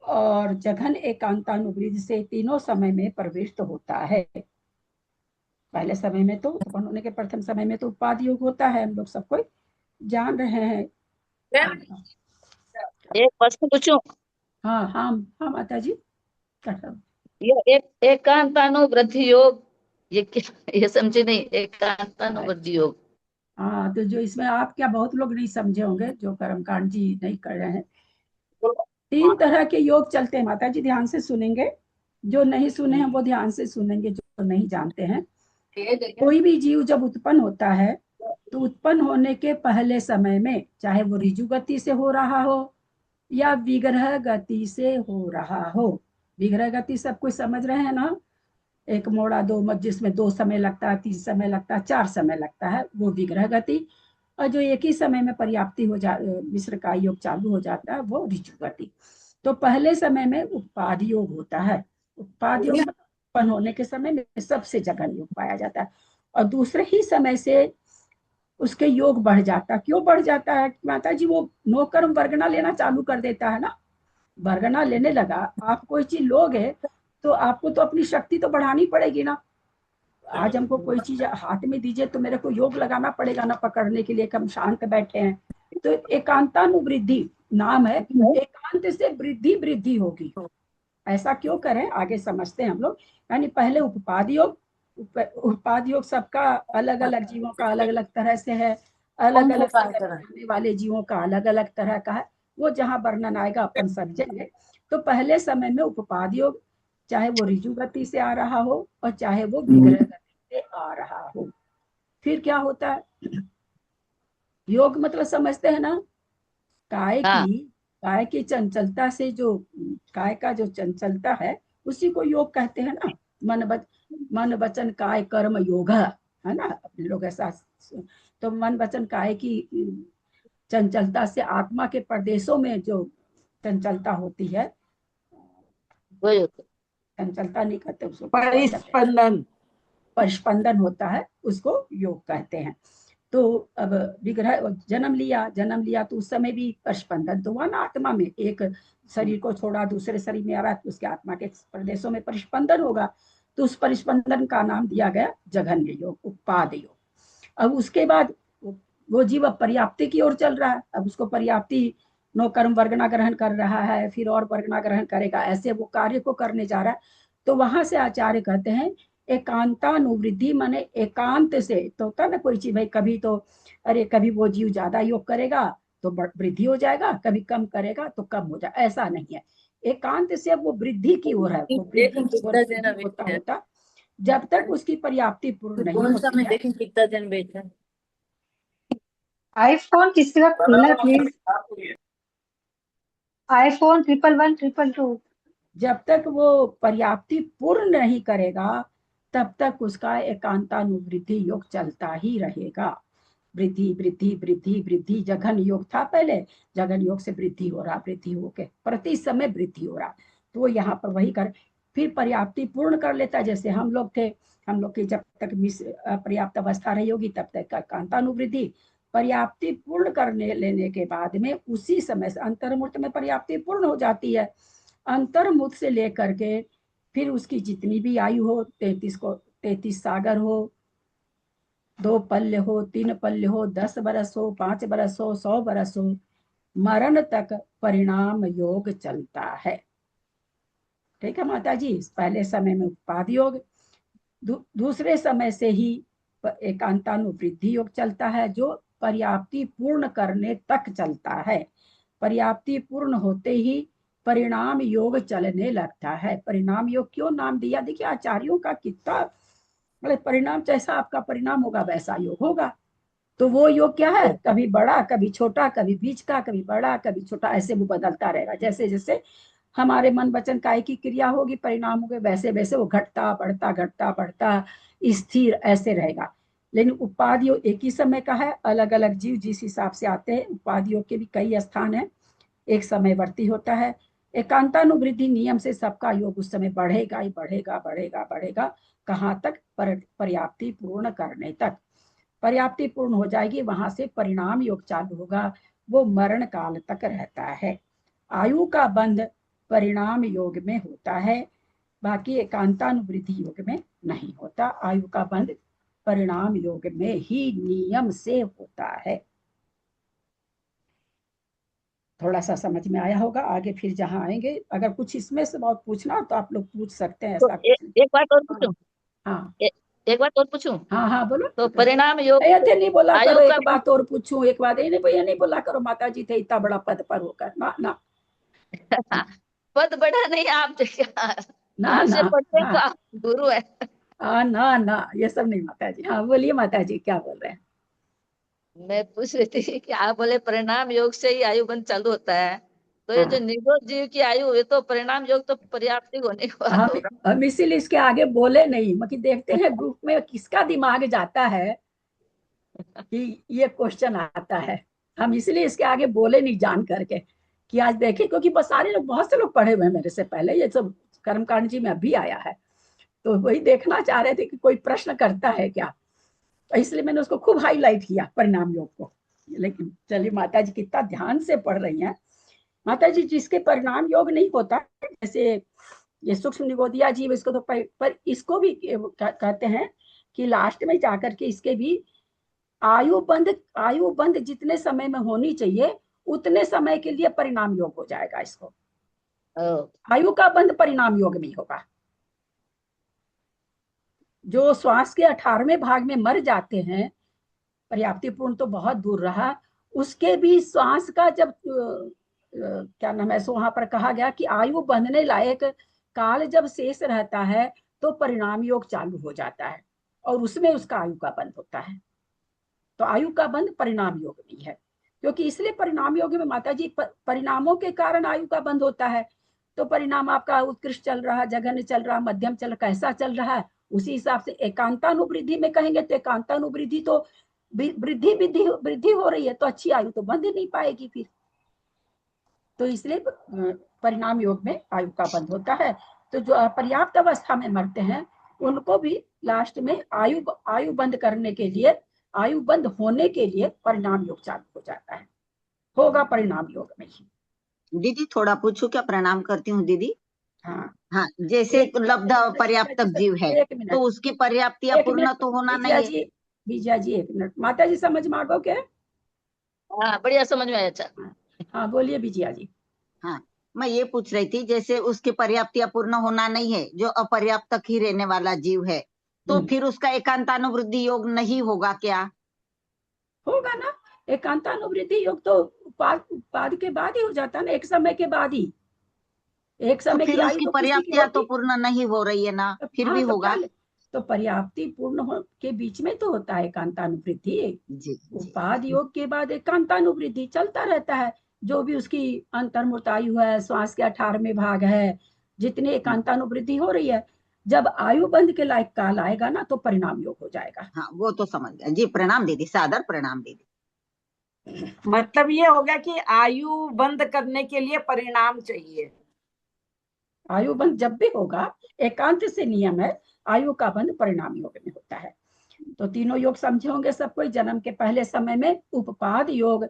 और जघन एकांतानुवृत्ति से तीनों समय में प्रविष्ट होता है। पहले समय में तो उत्पन्न होने के प्रथम समय में तो उत्पाद योग होता है, हम लोग सब कोई जान रहे हैं। एक प्रश्न पूछूं? हाँ हाँ हाँ माता जी, कठिन। ये एक एकांतानुवृद्धि योग, ये क्या, ये समझे नहीं, एकांतानुवृद्धि योग। हाँ, तो जो इसमें आप क्या बहुत लोग नहीं समझे होंगे जो कर्मकांड जी नहीं कर रहे हैं। तीन तरह के योग चलते हैं माता जी, ध्यान से सुनेंगे, जो नहीं सुने हैं वो ध्यान से सुनेंगे, जो नहीं जानते हैं। कोई भी जीव जब उत्पन्न होता है तो उत्पन्न होने के पहले समय में, चाहे वो ऋजु गति से हो रहा हो या विग्रह गति से हो रहा हो। विग्रह गति सब कुछ समझ रहे हैं ना? एक मोड़ा दो मत, जिसमें 2 समय लगता है, 3 समय लगता है, 4 समय लगता है, वो विग्रह गति। और जो एक ही समय में पर्याप्ति हो जा मिश्र का योग चालू हो जाता है, वो ऋजु गति। तो पहले समय में उत्पाद योग होता है। उत्पाद योग उत्पन्न होने के समय में सबसे जघन योग पाया जाता है। और दूसरे ही समय से उसके योग बढ़ जाता। क्यों बढ़ जाता है माता जी? वो नो कर्म वर्गना लेना चालू कर देता है ना। वर्गना लेने लगा, आप कोई चीज लोगे तो आपको तो अपनी शक्ति तो बढ़ानी पड़ेगी ना। आज हमको कोई चीज हाथ में दीजिए तो मेरे को योग लगाना पड़ेगा ना पकड़ने के लिए कि हम शांत बैठे हैं। तो एकांतानुवृद्धि नाम है, एकांत से वृद्धि वृद्धि होगी। ऐसा क्यों करें, आगे समझते हैं हम लोग। यानी पहले उपपाद योग, उपपाद योग सबका अलग अलग जीवों का अलग अलग तरह से है, अलग अलग करने वाले जीवों का अलग अलग तरह का है। वो जहाँ वर्णन आएगा अपन समझेंगे। तो पहले समय में उपपाद योग, चाहे वो ऋजु गति से आ रहा हो और चाहे वो विग्रह गति से आ रहा हो, फिर क्या होता है, योग मतलब समझते हैं ना, काय हाँ की काय की चंचलता से जो, काय का जो चंचलता है उसी को योग कहते हैं ना। मन वचन काय कर्म योग है ना, अपने लोग ऐसा। तो मन वचन काय की चंचलता से आत्मा के प्रदेशों में जो चंचलता होती है, वही होता है। चंचलता नहीं कहते उसको, परिस्पंदन। स्पंदन होता है, उसको योग कहते हैं। तो अब विग्रह जन्म लिया तो उस समय भी स्पंदन तो हुआ ना आत्मा में, एक शरीर को छोड़ा दूसरे शरीर में आ रहा है तो उसके आत्मा के प्रदेशों में परिस्पंदन होगा। तो उस परिस्पंदन का नाम दिया गया जघन्य योग, उत्पाद योग। अब उसके बाद वो जीव अब पर्याप्ति की ओर चल रहा है, अब उसको पर्याप्ति नो कर्म वर्गना ग्रहण कर रहा है, फिर और वर्गना ग्रहण करेगा, ऐसे वो कार्य को करने जा रहा है। तो वहां से आचार्य कहते हैं एकांतानुवृद्धि, माने एकांत से तो होता ना कोई चीज भाई, कभी तो अरे कभी वो जीव ज्यादा योग करेगा तो वृद्धि हो जाएगा, कभी कम करेगा तो कम हो जाएगा, ऐसा नहीं है। एकांत से अब वो वृद्धि की ओर है, वो वृद्धि देखें की ओर कितना जन वृद्धि होता बैठा है, होता जब तक उसकी पर्याप्ति पूर्ण नहीं कौन सा होती में है। देखें कितना जन बैठा है। आईफोन किसी का खुला है प्लीज, आईफोन 111222। जब तक वो पर्याप्ति पूर्ण नहीं करेगा तब तक उसका एकांतानुवृद्धि योग चलता ही रहेगा। वृद्धि वृद्धि वृद्धि वृद्धि, जघन योग था पहले, जघन योग से वृद्धि हो रहा, वृद्धि होके प्रति समय वृद्धि हो रहा। तो वो यहाँ पर वही कर, फिर पर्याप्ति पूर्ण कर लेता है। जैसे हम लोग थे, हम लोग की जब तक पर्याप्त अवस्था रही होगी तब तक एकांतानुवृद्धि, पर्याप्ति पूर्ण करने लेने के बाद में उसी समय से अंतर्मूर्त में पर्याप्ति पूर्ण हो जाती है। अंतर्मुख से लेकर के फिर उसकी जितनी भी आयु हो, 33 सागर हो, 2 पल्य हो, 3 पल्य हो, 10 बरस हो, 5 बरस हो, 100 बरस हो, मरण तक परिणाम योग चलता है। ठीक है माता जी, पहले समय में उत्पाद योग, दूसरे समय से ही एकांतानुवृद्धि योग चलता है, जो पर्याप्ति पूर्ण करने तक चलता है। पर्याप्ति पूर्ण होते ही परिणाम योग चलने लगता है। परिणाम योग क्यों नाम दिया, देखिए आचार्यों का कितना, मतलब परिणाम जैसा आपका परिणाम होगा वैसा योग होगा। तो वो योग क्या है, कभी बड़ा कभी छोटा, कभी बीच का कभी बड़ा कभी छोटा, ऐसे वो बदलता रहेगा। जैसे जैसे हमारे मन वचन काय की क्रिया होगी, परिणाम होंगे, वैसे वैसे वो घटता बढ़ता स्थिर ऐसे रहेगा। लेकिन उपाधि योग एक ही समय का है, अलग अलग जीव जिस हिसाब से आते हैं, उपाधि योग के भी कई स्थान है, एक समयवर्ती होता है। एकांतानुवृद्धि नियम से सबका योग उस समय बढ़ेगा ही बढ़ेगा बढ़ेगा बढ़ेगा, कहाँ तक, पर्याप्ति पूर्ण करने तक। पर्याप्ति पूर्ण हो जाएगी, वहां से परिणाम योग चालू होगा, वो मरण काल तक रहता है। आयु का बंध परिणाम योग में होता है, बाकी एकांतानुवृद्धि योग में नहीं होता। आयु का बंध परिणाम योग में ही नियम से होता है। थोड़ा सा समझ में आया होगा, आगे फिर जहाँ आएंगे अगर कुछ इसमें से बहुत पूछना तो आप लोग पूछ सकते हैं, तो ऐसा कुछ नहीं। एक बात और पूछूं, हाँ एक बात और पूछूं। हाँ हाँ बोलो तो माता जी। परिणाम योग ऐसे नहीं बोला करो, आयु का एक बात और पूछूं, एक बात, ये नहीं बोला करो माता जी थे इतना बड़ा पद पर होकर, ना ना पद बढ़ा नहीं आप जैसा, ना हमसे ना। पढ़ते हैं तो हाँ आप गुरु है। ना ना, ये सब नहीं माता जी। हाँ बोलिए माता जी, क्या बोल रहे हैं। मैं पूछ रही थी कि आप बोले परिणाम योग से ही आयु बंध चालू होता है, तो ये जो हाँ निरोध जीव की आयु, ये तो परिणाम योग तो पर्याप्त होने के बाद हम होगा। हम इसीलिए इसके आगे बोले नहीं, मतलब देखते हैं ग्रुप में किसका दिमाग जाता है कि ये क्वेश्चन आता है। हम इसलिए इसके आगे बोले नहीं जान करके कि आज देखें, क्योंकि बस सारे लोग, बहुत से लोग पढ़े हुए हैं मेरे से पहले, ये सब कर्मकांड जी में अभी आया है, तो वही देखना चाह रहे थे कि कोई प्रश्न करता है क्या, तो इसलिए मैंने उसको खूब हाईलाइट किया परिणाम योग को। लेकिन चलिए, माता जी कितना ध्यान से पढ़ रही हैं। माता जी, जिसके परिणाम योग नहीं होता, जैसे ये सूक्ष्म निगोदिया जीव, इसको तो पर इसको भी कहते हैं कि लास्ट में जाकर के इसके भी आयु बंध जितने समय में होनी चाहिए उतने समय के लिए परिणाम योग हो जाएगा इसको। ओ, आयु का बंध परिणाम योग में होगा। जो श्वास के 18वें भाग में मर जाते हैं, पर्याप्ति पूर्ण तो बहुत दूर रहा, उसके भी श्वास का जब क्या नाम है, सो वहां पर कहा गया कि आयु बंधने लायक काल जब शेष रहता है तो परिणाम योग चालू हो जाता है और उसमें उसका आयु का बंध होता है। तो आयु का बंध परिणाम योग नहीं है, क्योंकि इसलिए परिणाम योग में माता जी परिणामों के कारण आयु का बंध होता है। तो परिणाम आपका उत्कृष्ट चल रहा, जघन्य चल रहा, मध्यम चल रहा, कैसा चल रहा है, उसी हिसाब से एकांतानुवृद्धि में कहेंगे तो एकांतानुवृद्धि तो वृद्धि वृद्धि वृद्धि हो रही है, तो अच्छी आयु तो बंध ही नहीं पाएगी फिर। तो इसलिए परिणाम योग में आयु का बंध होता है। तो जो अपर्याप्त अवस्था में मरते हैं उनको भी लास्ट में आयु बंद करने के लिए, आयु बंद होने के लिए परिणाम योग चालू हो जाता है, होगा परिणाम योग में ही। दीदी थोड़ा पूछू क्या? प्रणाम करती हूँ दीदी। हाँ हाँ, जैसे एक लब्ध पर्याप्त जीव है एक मिनट, तो उसकी पर्याप्ति एक अपूर्ण मिनट तो होना विजया नहीं है। जी, विजया जी एक मिनट, माता जी समझ में आ गो क्या? हाँ बढ़िया समझ में आया। अच्छा हाँ बोलिए विजया जी। हाँ, मैं ये पूछ रही थी, जैसे उसकी पर्याप्ति अपूर्ण होना नहीं है, जो अपर्याप्त तक ही रहने वाला जीव है, तो फिर उसका एकांतानुवृद्धि योग नहीं होगा क्या? होगा ना, एकांतानुवृत्ति योग तो उपाद के बाद ही हो जाता है ना, एक समय के बाद ही। एक तो समय की फिर आयु उसकी तो किसी की पर्याप्तियां तो होती, पूर्ण नहीं हो रही है ना, फिर भी हाँ तो होगा। पहले तो पर्याप्ति पूर्ण के बीच में तो होता है एकांतानुवृत्ति। जी जी। उपाद योग के बाद एकांतानुवृत्ति चलता रहता है, जो भी उसकी अंतर्मुक्त आयु है, श्वास के 18वें भाग है, जितनी एकांतानुवृत्ति हो रही है, जब आयु बंध के लायक काल आएगा ना तो परिणाम योग हो जाएगा। हाँ वो तो समझ गया जी। प्रणाम दीदी, सादर प्रणाम दीदी। मतलब ये हो गया कि आयु बंद करने के लिए परिणाम चाहिए। आयु बंध जब भी होगा, एकांत से नियम है, आयु का बंध परिणाम योग में होता है। तो तीनों योग समझे होंगे सब कोई। जन्म के पहले समय में उपपाद योग,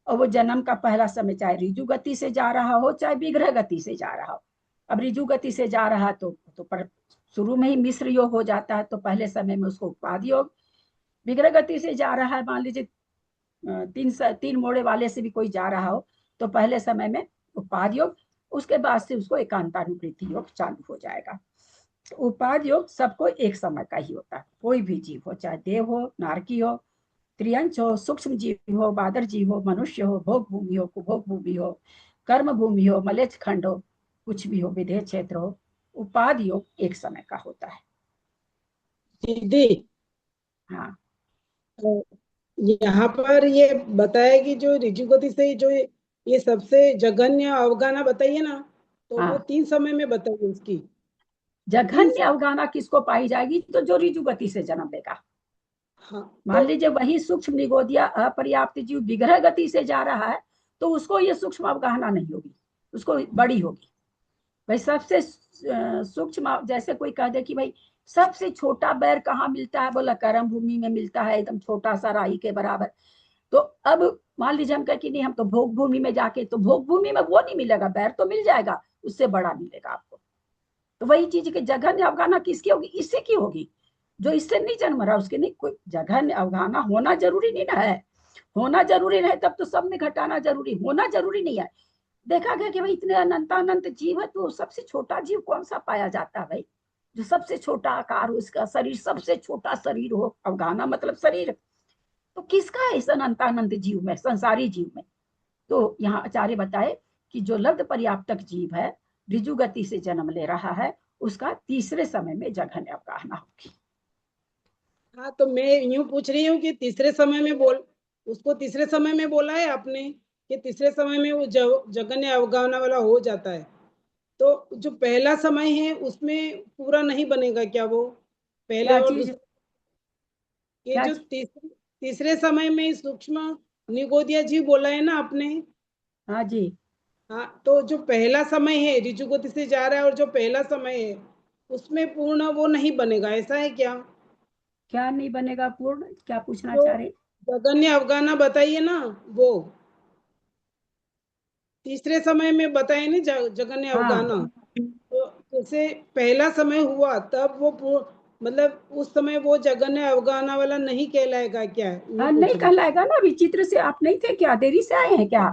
और वो जन्म का पहला समय चाहे ऋजु गति से जा रहा हो चाहे विग्रह गति से जा रहा हो। अब ऋजु गति से जा रहा तो पर शुरू में ही मिश्र योग हो जाता है, तो पहले समय में उसको उपपाद योग। विग्रह गति से जा रहा है, मान लीजिए तीन मोड़े वाले से भी कोई जा रहा हो, तो पहले समय में उपपाद योग, उसके बाद से उसको एकांतानुवृत्ति योग चालू हो जाएगा। उपाद योग सबको एक समय का ही होता है, कोई भी जीव हो, चाहे देव हो, नारकी हो, त्रियंश हो, सूक्ष्म जीव हो, बादर जीव हो, मनुष्य हो, भोग भूमि हो, कुभोग भूमि हो, कर्म भूमि हो, मलेच्छ खंड हो, कुछ भी हो, विधेय क्षेत्र हो, उपाद योग एक समय का होता है। दीदी हाँ यहाँ पर ये बताया कि जो ऋजु गति से जो ये सबसे जघन्य अवगाना बताइए ना, तो वो हाँ, 3 समय में बताइए उसकी। 3 जघन्य समय। अवगाना किसको पाई जाएगी? तो जो ऋजु गति से जन्म लेगा। हाँ मान तो लीजिए वही सूक्ष्म निगोदिया अपर्याप्त जीव विग्रह गति से जा रहा है, तो उसको ये सूक्ष्म अवगाहना नहीं होगी, उसको बड़ी होगी। भाई सबसे सूक्ष्म, जैसे कोई कह दे कि भाई सबसे छोटा बैर कहाँ मिलता है, बोला कर्म भूमि में मिलता है, एकदम छोटा सा राई के बराबर। तो अब मान लीजिए हम कह कि नहीं, हम तो भोग भूमि में जाके, तो भोग भूमि में वो नहीं मिलेगा, बैर तो मिल जाएगा, उससे बड़ा मिलेगा आपको। तो वही चीज की जघन्य अवगाहना किसकी होगी? इससे की होगी, जो इससे नहीं जन्म रहा उसके नहीं। कोई जघन्य अवगाहना होना जरूरी नहीं ना है, होना जरूरी रहे तब तो सब में घटाना जरूरी, होना जरूरी नहीं है। देखा गया कि भाई इतने अनंतानंत जीव है, तो सबसे छोटा जीव कौन सा पाया जाता है भाई? जो सबसे छोटा आकार हो, उसका शरीर सबसे छोटा शरीर हो, अवगाहना मतलब शरीर, तो किसका है इस अनंतानंत जीव में, संसारी जीव में? तो यहाँ आचार्य बताए कि जो लब्ध पर्याप्तक जीव है, ऋजु गति से जन्म ले रहा है, उसका तीसरे समय में जघन्य अवगाहना होगी। हाँ, तो मैं यूं पूछ रही हूँ कि तीसरे समय में उसको तीसरे समय में बोला है आपने कि तीसरे समय में वो जघन्य अवगाहना वाला हो जाता है, तो जो पहला समय है उसमें पूरा नहीं बनेगा क्या वो? पहले क्या और चीज? दूसरे, ये क्या जो चीज? तीसरे समय में सूक्ष्म निगोदिया जीव बोला है ना आपने? हाँ जी। हाँ, तो जो पहला समय है ऋजु गति से जा रहा है, और जो पहला समय है उसमें पूर्ण वो नहीं बनेगा, ऐसा है क्या? क्या नहीं बनेगा पूर्ण? क्या पूछना जो चाह रहे? जघन्य अवगाहना बताइए ना, वो तीसरे समय में बताए ना जघन्य हाँ अवगाहना। तो जैसे पहला समय हुआ तब वो मतलब उस समय वो जघन्य अवगाहना वाला नहीं कहलाएगा क्या? यूं हाँ, पूछ नहीं रही। कहलाएगा ना। अभी चित्र से आप नहीं थे क्या? देरी से आए हैं क्या?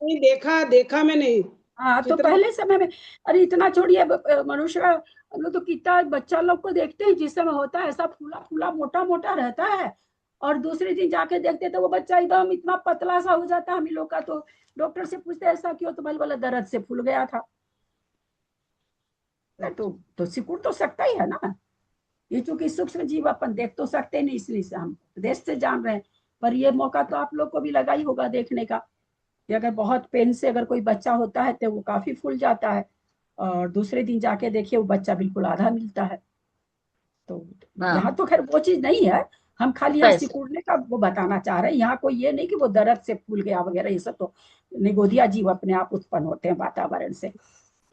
नहीं, देखा देखा मैंने हाँ तो चित्र। पहले समय में, अरे इतना छोड़िए, मनुष्य हम लोग तो कितना बच्चा लोग को देखते हैं, जिस समय होता है ऐसा फूला फूला मोटा मोटा रहता है, और दूसरे दिन जाके देखते तो वो बच्चा एकदम इतना पतला सा हो जाता है। हम लोग का तो डॉक्टर से पूछते ऐसा क्यों, तो बोला दर्द से फूल गया था ना। तो सिकुड़ तो सकता ही है ना। ये चूंकि सूक्ष्म जीव अपन देख तो सकते नहीं, इसलिए से हम देश से जान रहे हैं। पर ये मौका तो आप लोग को भी लगा ही होगा देखने का कि अगर बहुत पेन से अगर कोई बच्चा होता है तो वो काफी फूल जाता है, और दूसरे दिन जाके देखिए वो बच्चा बिल्कुल आधा मिलता है। तो हाँ यहाँ तो खैर वो चीज नहीं है, हम खाली यहाँ पैसे सिकुड़ने का वो बताना चाह रहे हैं। यहाँ कोई ये नहीं कि वो दर्द से फूल गया वगैरह, ये सब तो निगोदिया जीव अपने आप उत्पन्न होते हैं वातावरण से।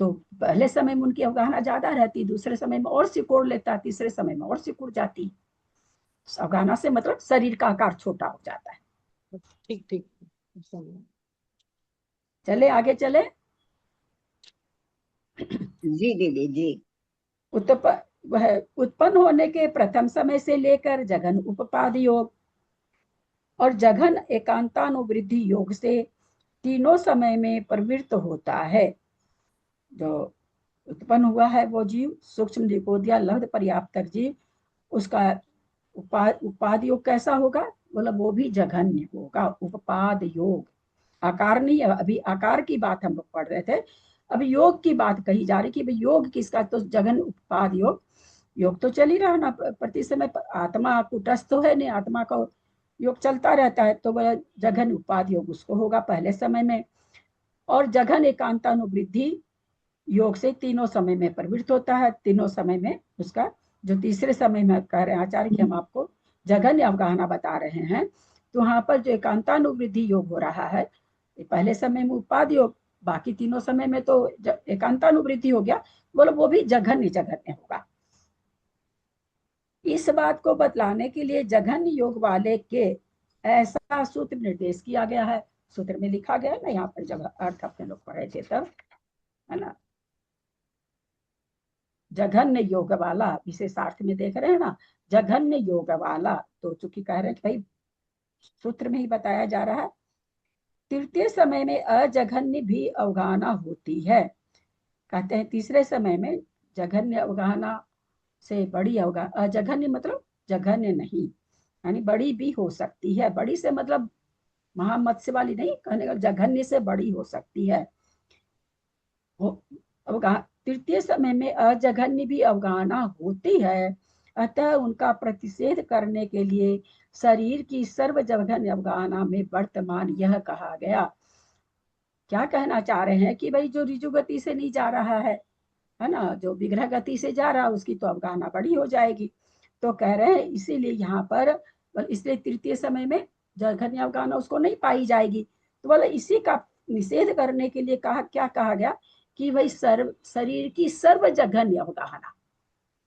तो पहले समय में उनकी अवगाहना ज्यादा रहती, दूसरे समय में और सिकुड़ लेता, तीसरे समय में और सिकुड़ जाती। अवगाहना से मतलब शरीर का आकार छोटा हो जाता है। ठीक ठीक समझ। चले आगे चले। जी दीदी जी। वह उत्पन्न होने के प्रथम समय से लेकर जघन उपपाद योग और जघन एकांतानुवृद्धि योग से तीनों समय में प्रवृत्त होता है। जो उत्पन्न हुआ है वो जीव सूक्ष्म निकोदिया लब्ध पर्याप्तक जीव, उसका उपाद योग कैसा होगा, बोला वो भी जघन्य होगा। उपपाद योग, आकार नहीं है, अभी आकार की बात हम लोग पढ़ रहे थे, अभी योग की बात कही जा रही कि भाई योग किसका, तो जघन उपपाद योग। योग तो चल ही रहा ना प्रति समय, आत्मा कुटस्थ तो है नहीं, आत्मा का योग चलता रहता है, तो वह जघन उपाद योग उसको होगा पहले समय में। और जघन एकांतानुवृद्धि योग से तीनों समय में प्रवृत्त होता है। तीनों समय में उसका जो तीसरे समय में कह रहे हैं आचार्य कि हम आपको जघन्य अवगाहना बता रहे हैं, तो वहां पर जो एकांतानुवृद्धि योग हो रहा है पहले समय में उपाद योग, बाकी तीनों समय में तो एकांतानुवृद्धि हो गया, बोलो वो भी जघन्य जघन्य होगा। इस बात को बतलाने के लिए जघन्य योग वाले के ऐसा सूत्र निर्देश किया गया है। सूत्र में लिखा गया है ना, यहाँ पर जब अर्थ अपने लोग पढ़े थे तब, है ना, जघन्य योग वाला विशेषार्थ में देख रहे हैं ना, जघन्य योग वाला, तो चूंकि कह रहे हैं कि भाई सूत्र में ही बताया जा रहा है, तृतीय समय में अजघन्य भी अवगाहना होती है। कहते हैं तीसरे समय में जघन्य अवगाहना से बड़ी अवगाहना, अजघन्य मतलब जघन्य नहीं, यानी बड़ी भी हो सकती है। बड़ी से मतलब महामत्स्य वाली नहीं, कहने का जघन्य से बड़ी हो सकती है। तृतीय समय में अजघन्य भी अवगाहना होती है, अतः उनका प्रतिषेध करने के लिए शरीर की सर्वजघन्य अवगाहना में वर्तमान यह कहा गया। क्या कहना चाह रहे हैं कि भाई जो ऋजु गति से नहीं जा रहा है ना, जो विग्रह गति से जा रहा है उसकी तो अवगाहना बड़ी हो जाएगी। तो कह रहे हैं इसीलिए यहाँ पर, इसलिए तृतीय समय में जघन्य अवगाहना उसको नहीं पाई जाएगी। तो बोले इसी का निषेध करने के लिए कहा, क्या कहा गया कि भाई शरीर की सर्वजघन्य अवगाहना,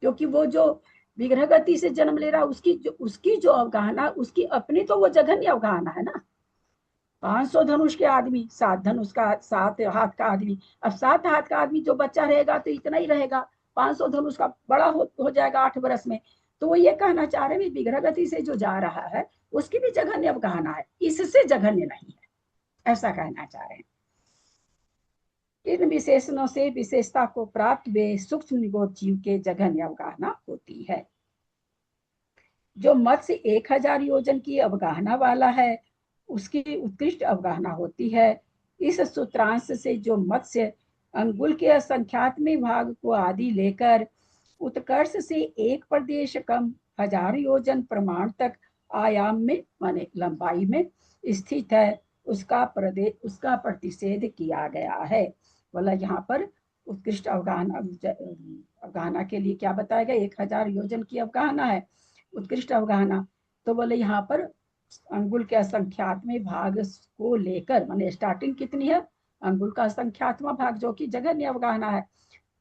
क्योंकि वो जो विग्रह गति से जन्म ले रहा उसकी जो अवगाहना, उसकी अपनी तो वो जघन्य अवगाहना है ना। 500 धनुष के आदमी, 7 धनुष का, 7 हाथ का आदमी, अब 7 हाथ का आदमी जो बच्चा रहेगा तो इतना ही रहेगा, 500 धनुष का बड़ा हो जाएगा 8 वर्ष में। तो वो ये कहना चाह रहे हैं विग्रह गति से जो जा रहा है उसकी भी जघन्य अवगाहना है, इससे जघन्य नहीं है, ऐसा कहना चाह रहे हैं। इन विशेषणों से विशेषता को प्राप्त वे सूक्ष्म निगोद जीव के जघन्य अवगाहना होती है। जो मत्स्य 1000 योजन की अवगाहना वाला है उसकी उत्कृष्ट अवगाहना होती है। इस सूत्रांश से जो मत्स्य अंगुल के असंख्यात्मक भाग को आदि लेकर उत्कर्ष से एक प्रदेश कम 1000 योजन प्रमाण तक आयाम में माने लंबाई में स्थित है, उसका प्रतिषेध किया गया है। बोला यहाँ पर उत्कृष्ट अवगाहना के लिए क्या बताया गया, 1000 योजन की अवगाहना है उत्कृष्ट अवगाहना। तो बोले यहाँ पर अंगुल के असंख्यात्मक भाग को लेकर, माने स्टार्टिंग कितनी है, अंगुल का असंख्यात्मक भाग जो कि जघन्य अवगाहना है,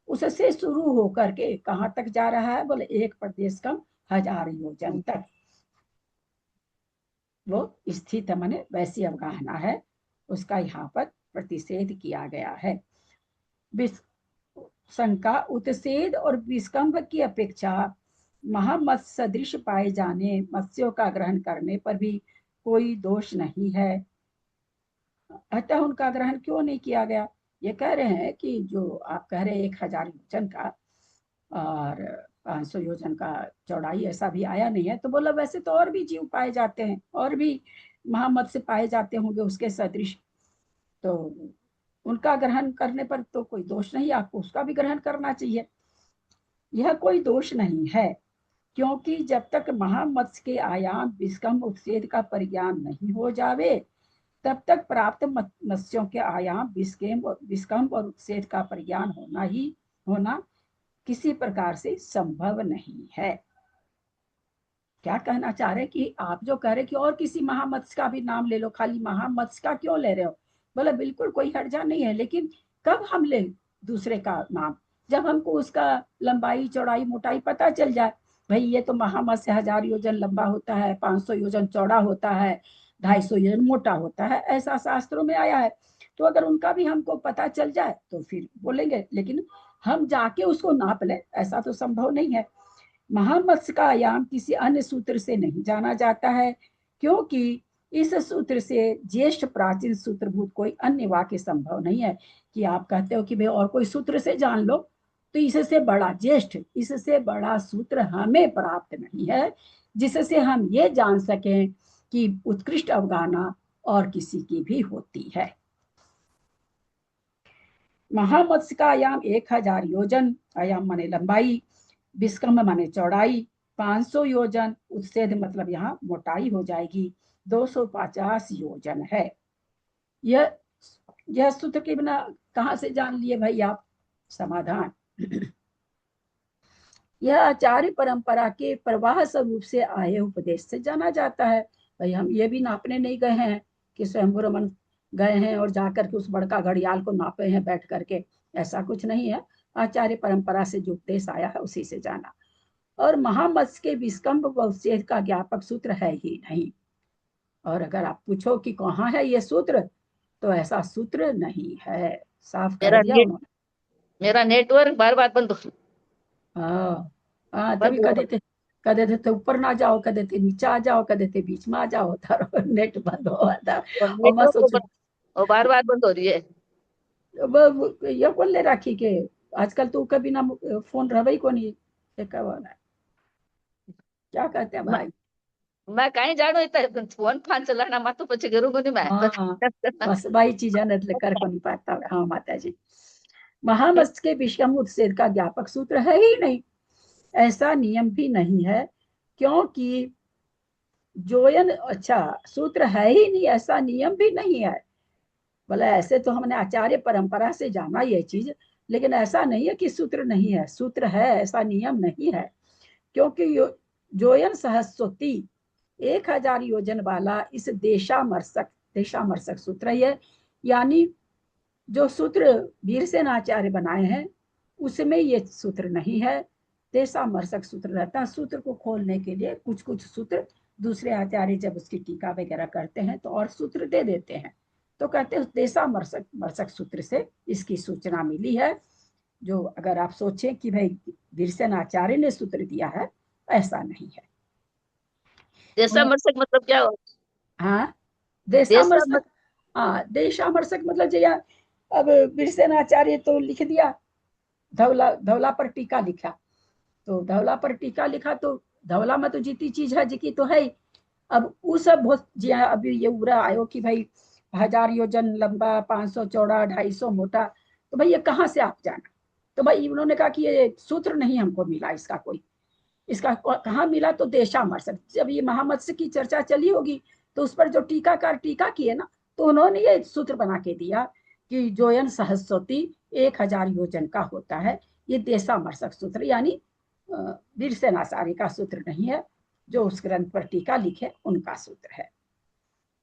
उससे शुरू होकर के कहाँ तक जा रहा है, बोले एक प्रदेश कम 1000 योजन तक वो स्थित है, माने वैसी अवगाहना है, उसका यहाँ पर प्रतिषेध किया गया है। शंका, उत्सेद और विस्कंभ की अपेक्षा महामत्स्य सदृश पाए जाने मत्स्यों का ग्रहण करने पर भी कोई दोष नहीं है, अतः उनका ग्रहण क्यों नहीं किया गया। ये कह रहे हैं कि जो आप कह रहे हैं 1000 योजन का और 500 योजन का चौड़ाई, ऐसा भी आया नहीं है। तो बोला वैसे तो और भी जीव पाए जाते हैं, और भी महामत्स्य पाए जाते होंगे उसके सदृश, तो उनका ग्रहण करने पर तो कोई दोष नहीं, आपको उसका भी ग्रहण करना चाहिए, यह कोई दोष नहीं है। क्योंकि जब तक महामत्स्य के आयाम विस्कंभ उच्छेद का परिज्ञान नहीं हो जावे, तब तक प्राप्त मत्स्यों के आयाम विस्कंभ और उच्छेद का परिज्ञान होना किसी प्रकार से संभव नहीं है। क्या कहना चाह रहे कि आप जो कह रहे कि और किसी महामत्स्य का भी नाम ले लो, खाली महामत्स्य का क्यों ले रहे हो? बोले बिल्कुल कोई हर्जा नहीं है, लेकिन कब हम ले दूसरे का नाम? जब हमको उसका लंबाई चौड़ाई मोटाई पता चल जाए, भाई ये तो महामत्स्य 1000 योजन लंबा होता है, 500 योजन चौड़ा होता है, 250 योजन मोटा होता है, ऐसा शास्त्रों में आया है। तो अगर उनका भी हमको पता चल जाए तो फिर बोलेंगे, लेकिन हम जाके उसको नाप लें ऐसा तो संभव नहीं है। महामत्स्य का आयाम किसी अन्य सूत्र से नहीं जाना जाता है, क्योंकि इस सूत्र से ज्येष्ठ प्राचीन सूत्रभूत कोई अन्य वाक्य संभव नहीं है। कि आप कहते हो कि भाई और कोई सूत्र से जान लो, तो इससे बड़ा ज्येष्ठ, इससे बड़ा सूत्र हमें प्राप्त नहीं है जिससे हम ये जान सकें कि उत्कृष्ट अवगाहना और किसी की भी होती है। महामत्स्य का आयाम 1000 योजन, आयाम माने लंबाई, विस्कंभ माने चौड़ाई, 500 योजन, उच्छेद मतलब यहाँ मोटाई हो जाएगी 250 योजन है। यह सूत्र के बिना कहाँ से जान लिए भाई आप? समाधान यह आचार्य परंपरा के प्रवाह स्वरूप से आए उपदेश से जाना जाता है। भाई हम ये भी नापने नहीं गए हैं कि स्वयंभू रमन गए हैं और जाकर के उस बड़का घड़ियाल को नापे हैं बैठ करके, ऐसा कुछ नहीं है। आचार्य परंपरा से जो उपदेश आया है उसी से जाना। और महामत्स्य के विस्कंभ व उच्छेद का ज्ञापक सूत्र है ही नहीं। और अगर आप पूछो कि कहाँ है ये सूत्र, तो ऐसा सूत्र नहीं है, साफ कर दिया उन्होंने। मेरा नेटवर्क बार बार बंद हो हाँ तभी कह देते थे ऊपर ना जाओ, कह देते नीचे आ जाओ, कह देते बीच में आ जाओ, नेट बंद हुआ था। और मैं सोच बार बार बंद हो रही है। ये बोल ले राखी के आजकल तो कभी ना फोन रही को नहीं, क्या कहते हैं भाई? मैं कहीं जानो इतना फोन फान चलाना मत तो પછી करूंगा नहीं मैं। हाँ बस भाई चीज है એટલે कर को नहीं पाता। हाँ माता जी, महामत्स्य के विषम उच्छेद का ज्ञापक सूत्र है ही नहीं, ऐसा नियम भी नहीं है, क्योंकि जोयन अच्छा सूत्र है ही नहीं, ऐसा नियम भी नहीं है। बोले ऐसे तो हमने आचार्य परंपरा से जाना ये चीज, लेकिन ऐसा नहीं है कि सूत्र नहीं है, सूत्र है, ऐसा नियम नहीं है। क्योंकि जोयन सहस्वती 1000 योजन वाला इस देशामर्शक सूत्र है, यानी जो सूत्र वीरसेन आचार्य बनाए हैं उसमें ये सूत्र नहीं है, देशामर्शक सूत्र रहता है। सूत्र को खोलने के लिए कुछ कुछ सूत्र दूसरे आचार्य जब उसकी टीका वगैरह करते हैं तो और सूत्र दे देते हैं, तो कहते हैं देशामर्शक सूत्र से इसकी सूचना मिली है। जो अगर आप सोचें कि भाई वीरसेन आचार्य ने सूत्र दिया है, ऐसा नहीं है। देशामर्शक मतलब क्या हो? हाँ देशामर्शक, हाँ देशामर्शक मतलब जो अब वीरसेन आचार्य तो लिख दिया, धवला पर टीका लिखा, तो धवला पर टीका लिखा तो धवला में तो जीती चीज है जिकी तो है ही। अब वो सब बहुत जी अभी ये उरा आयो कि भाई 1000 योजन लंबा, 500 चौड़ा, 250 मोटा, तो भाई ये कहाँ से आप जाना? तो भाई उन्होंने कहा कि ये सूत्र नहीं हमको मिला इसका कोई, इसका कहाँ मिला? तो देशामर्शक, जब ये महामत्स्य की चर्चा चली होगी तो उस पर जो टीकाकार टीका किए ना, तो उन्होंने ये सूत्र बना के दिया कि जोयन सहस्वती 1000 योजन का होता है। ये देशामर्शक सूत्र यानी वीरसेन आचार्य का सूत्र नहीं है, जो उस ग्रंथ पर टीका लिखे उनका सूत्र है।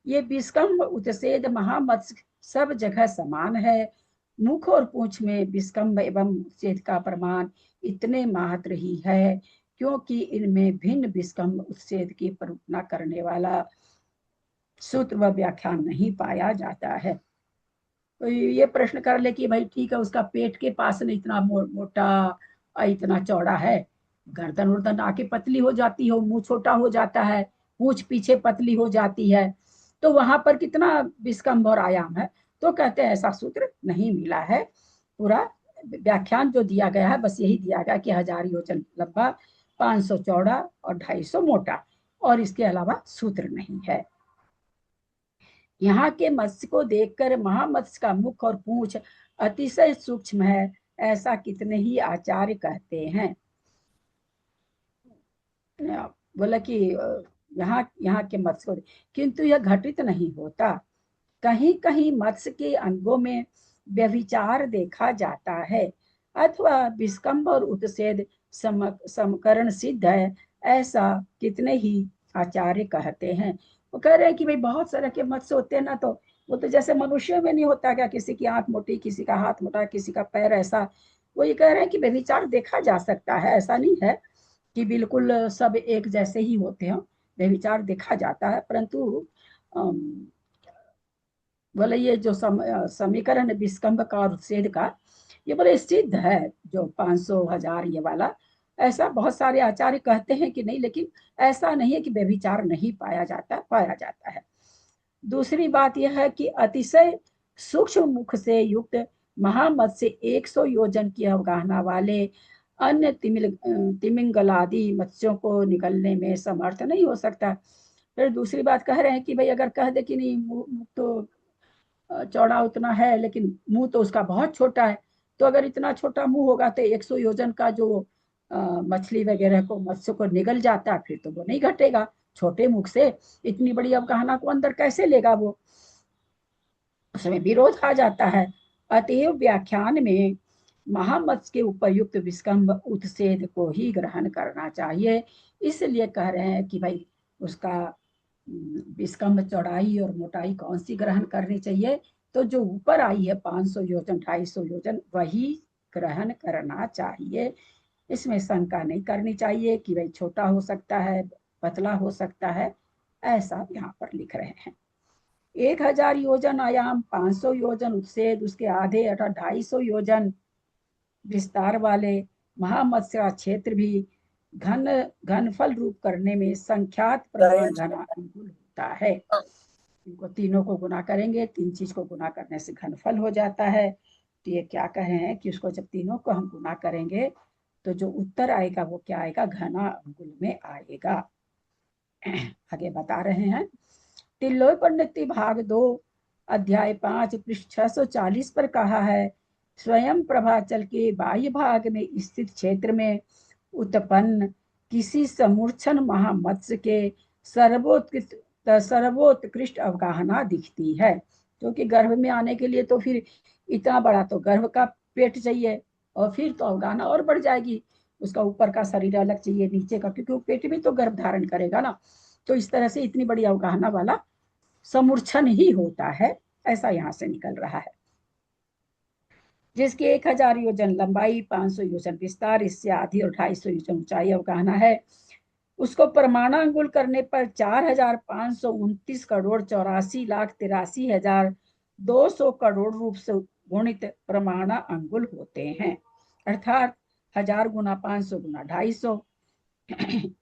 ये विस्कंभ उच्छेद महामत्स्य सब जगह समान है, मुख और पूंछ में विस्कंभ एवं उच्छेद का प्रमाण इतने मात्र ही है, क्योंकि इनमें भिन्न विस्कंभ उच्छेद की कल्पना करने वाला सूत्र व व्याख्यान नहीं पाया जाता है। तो ये प्रश्न कर ले कि भाई ठीक है उसका पेट के पास में इतना मोटा इतना चौड़ा है, गर्दन वर्दन आके पतली हो जाती हो, मुंह छोटा हो जाता है, पूंछ पीछे पतली हो जाती है, तो वहां पर कितना विस्कंभ और आयाम है? तो कहते हैं ऐसा सूत्र नहीं मिला है। पूरा व्याख्यान जो दिया गया है बस यही दिया गया कि 1000 योजन लंबा, 500 चौड़ा और 250 मोटा, और इसके अलावा सूत्र नहीं है। यहाँ के मत्स्य को देखकर महामत्स्य का मुख और पूंछ अतिशय सूक्ष्म है, ऐसा कितने ही आचार्य कहते हैं। बोला कि यहाँ यहाँ के मत्स्य को, किंतु यह घटित नहीं होता। कहीं कहीं मत्स्य के अंगों में व्यभिचार देखा जाता है अथवा विस्कंभ और उत्सेद समकरण सिद्ध है, ऐसा कितने ही आचार्य कहते हैं। वो कह रहे हैं कि भाई बहुत सारे के मत्स्य होते हैं ना, तो वो तो जैसे मनुष्य में नहीं होता क्या, किसी की आंख मोटी, किसी का हाथ मोटा, किसी का पैर ऐसा। वो ये कह रहे हैं कि व्यभिचार देखा जा सकता है, ऐसा नहीं है कि बिल्कुल सब एक जैसे ही होते हैं, व्यभिचार देखा जाता है। परंतु बोले ये जो समीकरण विस्कंभ का और उत्सेद का, ये बड़े सिद्ध है, जो 500 1000 ये वाला। ऐसा बहुत सारे आचार्य कहते हैं कि नहीं, लेकिन ऐसा नहीं है कि व्यभिचार नहीं पाया जाता है। दूसरी बात यह है कि अतिशय सूक्ष्म मुख से युक्त महामत्स्य 100 योजन की अवगाहना वाले अन्य तिमिंगलादि मत्स्यों को निकलने में समर्थ नहीं हो सकता। फिर दूसरी बात कह रहे हैं कि भाई अगर कह दे कि नहीं मुख तो चौड़ा उतना है, लेकिन मुंह तो उसका बहुत छोटा है, तो अगर इतना छोटा मुंह होगा तो 100 योजन का जो मछली वगैरह को मत्स्य को निगल जाता है, फिर तो वो नहीं घटेगा। छोटे मुख से इतनी बड़ी अवगाहना को अंदर कैसे लेगा वो, उसमें विरोध आ जाता है। अतएव व्याख्यान में महामत्स्य के उपयुक्त विस्कंभ उत्सेद को ही ग्रहण करना चाहिए। इसलिए कह रहे हैं कि भाई उसका विस्कंभ चौड़ाई और मोटाई कौन सी ग्रहण करनी चाहिए, तो जो ऊपर आई है 500 योजन 250 योजन वही ग्रहण करना चाहिए। इसमें शंका नहीं करनी चाहिए कि भाई छोटा हो सकता है, पतला हो सकता है, ऐसा यहाँ पर लिख रहे हैं। 1000 योजन आयाम, 500 योजन उत्सेद, उसके आधे अर्थात 250 योजन विस्तार वाले महामत्स्य का क्षेत्र भी घनफल रूप करने में संख्यात प्रमाण घनानुकूल होता है। इनको तीनों को गुना करेंगे, 3 चीज को गुना करने से घनफल हो जाता है। तो ये क्या कहे हैं कि उसको जब तीनों को हम गुना करेंगे तो जो उत्तर आएगा वो क्या आएगा, घना अंगुल में आएगा। आगे बता रहे हैं, तिल्लोय पंडिती भाग 2 अध्याय 5 पृष्ठ 640 पर कहा है, स्वयं प्रभाचल के बाह्य भाग में स्थित क्षेत्र में उत्पन्न किसी समूर्छन महामत्स्य के सर्वोत्कृष्ट अवगाहना दिखती है। क्योंकि गर्भ में आने के लिए तो फिर इतना बड़ा तो गर्भ का पेट चाहिए, और फिर तो अवगाहना और बढ़ जाएगी। उसका ऊपर का शरीर अलग चाहिए, नीचे का, क्योंकि वो पेट भी तो गर्भ धारण करेगा ना। तो इस तरह से इतनी बड़ी अवगाहना वाला समूर्छन ही होता है, ऐसा यहाँ से निकल रहा है। जिसकी 1000 योजन लंबाई, 500 योजन विस्तार, इससे आधी और 250 योजन ऊंचाई अवगाहना है, उसको परमाणांगुल करने पर 4529 करोड़ 84,83,200 करोड़ रूप से गुणित प्रमाणा अंगुल होते हैं। अर्थात 1000 गुना 500 गुना 250,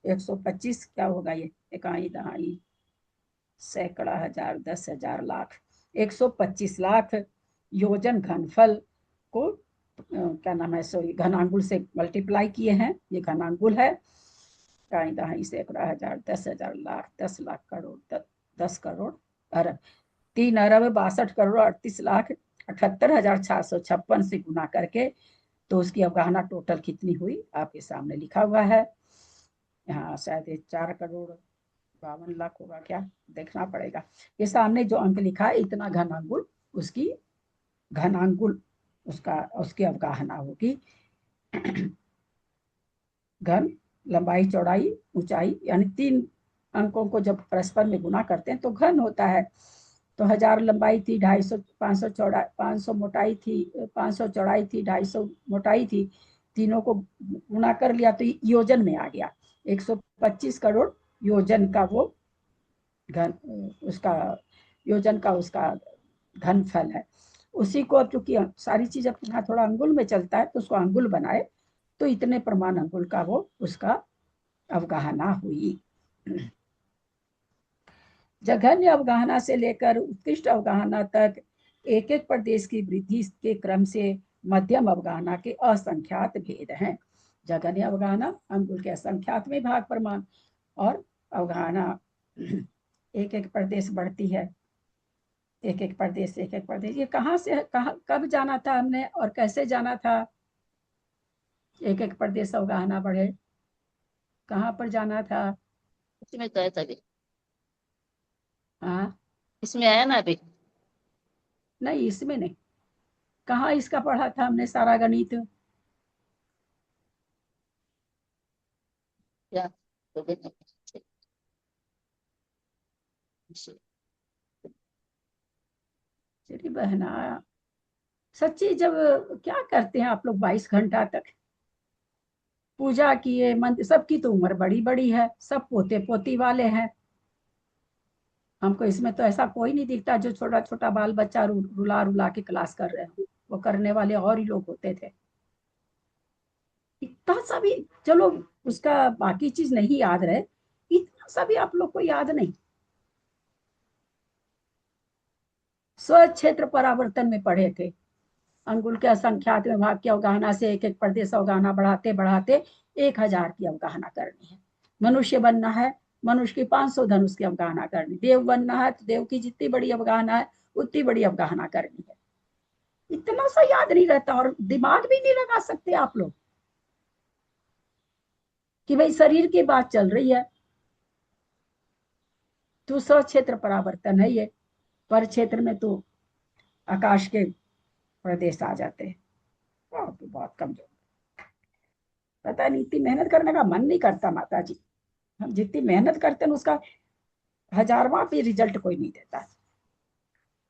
125 क्या होगा ये, इकाई दहाई सैकड़ा हजार 10,000 लाख, 125 लाख योजन घनफल को क्या नाम है, सो घनांगुल से मल्टीप्लाई किए हैं। ये घनांगुल है, इकाई दहाई सैकड़ा हजार 10,000 लाख, 10 लाख करोड़, 10 करोड़ अरब, 3 अरब 62 करोड़ 38 लाख 78,656 से गुना करके तो उसकी अवगाहना टोटल कितनी हुई आपके सामने लिखा हुआ है। यहाँ शायद 4 करोड़ 52 लाख होगा, क्या देखना पड़ेगा। ये सामने जो अंक लिखा है, इतना घनांगुल उसकी घनांगुल उसकी अवगाहना होगी। घन, लंबाई, चौड़ाई, ऊंचाई, यानी 3 अंकों को जब परस्पर में गुना करते हैं तो घन होता है। तो 1000 लंबाई थी, 250 500 चौड़ाई, 500 मोटाई थी, 500 चौड़ाई थी, 250 मोटाई थी, तीनों को गुना कर लिया तो योजन में आ गया। 125 करोड़ योजन का वो घन, उसका योजन का उसका घनफल है। उसी को चूंकि सारी चीज अपना थोड़ा अंगुल में चलता है तो उसको अंगुल बनाए तो इतने प्रमाण अंगुल का वो उसका अवगाहना हुई। जघन्य अवगाहना से लेकर उत्कृष्ट अवगाहना तक एक एक प्रदेश की वृद्धि के क्रम से मध्यम अवगाहना के असंख्यात भेद हैं। जघन्य अवगाहना अंगुल के असंख्यात में भाग प्रमाण, और अवगाहना एक एक प्रदेश बढ़ती है, एक एक प्रदेश एक एक प्रदेश। ये कहाँ से कब जाना था हमने और कैसे जाना था एक एक प्रदेश अवगाहना बढ़े? कहाँ पर जाना था? इसमें तो है तभी, हाँ, इसमें आया ना अभी। नहीं इसमें नहीं। कहाँ इसका पढ़ा था हमने सारा गणित? क्या तो देना। तेरी बहना, सच्ची जब क्या करते हैं आप लोग 22 घंटा तक? पूजा किए, मंत्र, सबकी तो उम्र बड़ी बड़ी है, सब पोते पोती वाले हैं। हमको इसमें तो ऐसा कोई नहीं दिखता जो छोटा छोटा बाल बच्चा रुला रुला के क्लास कर रहे हो। वो करने वाले और ही लोग होते थे। इतना सा भी, चलो उसका बाकी चीज नहीं याद रहे, इतना सा भी आप लोग को याद नहीं। स्व क्षेत्र परावर्तन में पढ़े थे, अंगुल के असंख्यात विभाग की अवगाहना से एक एक प्रदेश अवगाहना बढ़ाते बढ़ाते 1000 की अवगाहना करनी है। मनुष्य बनना है, मनुष्य की 500 धनुष की अवगाहना करनी। देव बनना है तो देव की जितनी बड़ी अवगाहना है उतनी बड़ी अवगाहना करनी है। इतना सा याद नहीं रहता, और दिमाग भी नहीं लगा सकते आप लोग कि भाई शरीर की बात चल रही है तो स्व क्षेत्र परावर्तन है ये, पर क्षेत्र में तो आकाश के प्रदेश आ जाते हैं। तो बहुत कमजोर, पता नहीं, इतनी मेहनत करने का मन नहीं करता माता जी। हम जितनी मेहनत करते हैं उसका 1000वां भी रिजल्ट कोई नहीं देता।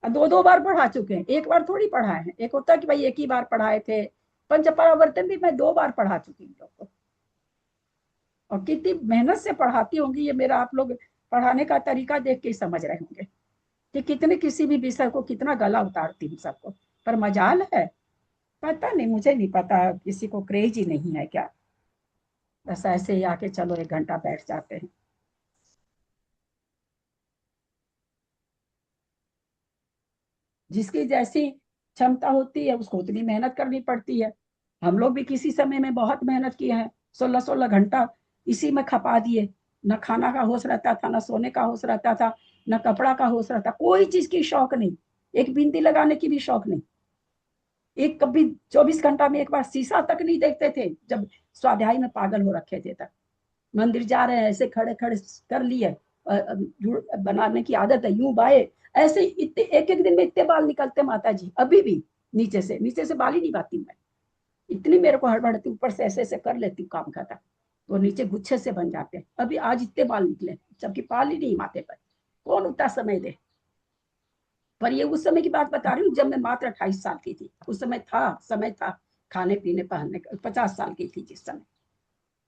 2 बार पढ़ा चुके हैं, एक बार थोड़ी पढ़ाए हैं। एक होता कि भाई एक ही बार पढ़ाए थे। पंच परावर्तन भी मैं 2 बार पढ़ा चुकी हूँ लोग को। और कितनी मेहनत से पढ़ाती होंगी, ये मेरा आप लोग पढ़ाने का तरीका देख के ही समझ रहे होंगे कि कितने किसी भी विषय को कितना गला उतारती हूँ सबको। पर मजाल है, पता नहीं, मुझे नहीं पता, किसी को क्रेज ही नहीं है क्या। बस ऐसे ही आके चलो 1 घंटा बैठ जाते हैं। जिसकी जैसी क्षमता होती है उसको उतनी मेहनत करनी पड़ती है। हम लोग भी किसी समय में बहुत मेहनत किए हैं, 16-16 घंटा इसी में खपा दिए। न खाना का होश रहता था, न सोने का होश रहता था, न कपड़ा का होश रहता, कोई चीज की शौक नहीं, एक बिंदी लगाने की भी शौक नहीं। एक कभी 24 घंटा में एक बार शीशा तक नहीं देखते थे, जब स्वाध्याय में पागल हो रखे थे तब। मंदिर जा रहे हैं ऐसे खड़े खड़े कर लिए, बनाने की आदत है, यूं बाए ऐसे इतने, एक एक दिन में इतने बाल निकलते माता जी, अभी भी नीचे से बाल ही नहीं पाती मैं। इतनी मेरे को हड़बड़ती, ऊपर से ऐसे ऐसे कर लेती हूँ काम खाता, तो नीचे गुच्छे से बन जाते हैं। अभी आज इतने बाल निकले, जबकि बाल ही नहीं माथे पर। कौन उतना समय दे? पर ये उस समय की बात बता रही हूँ जब मैं मात्र 28 साल की थी। उस समय था खाने पीने पहनने का। 50 साल की थी जिस समय,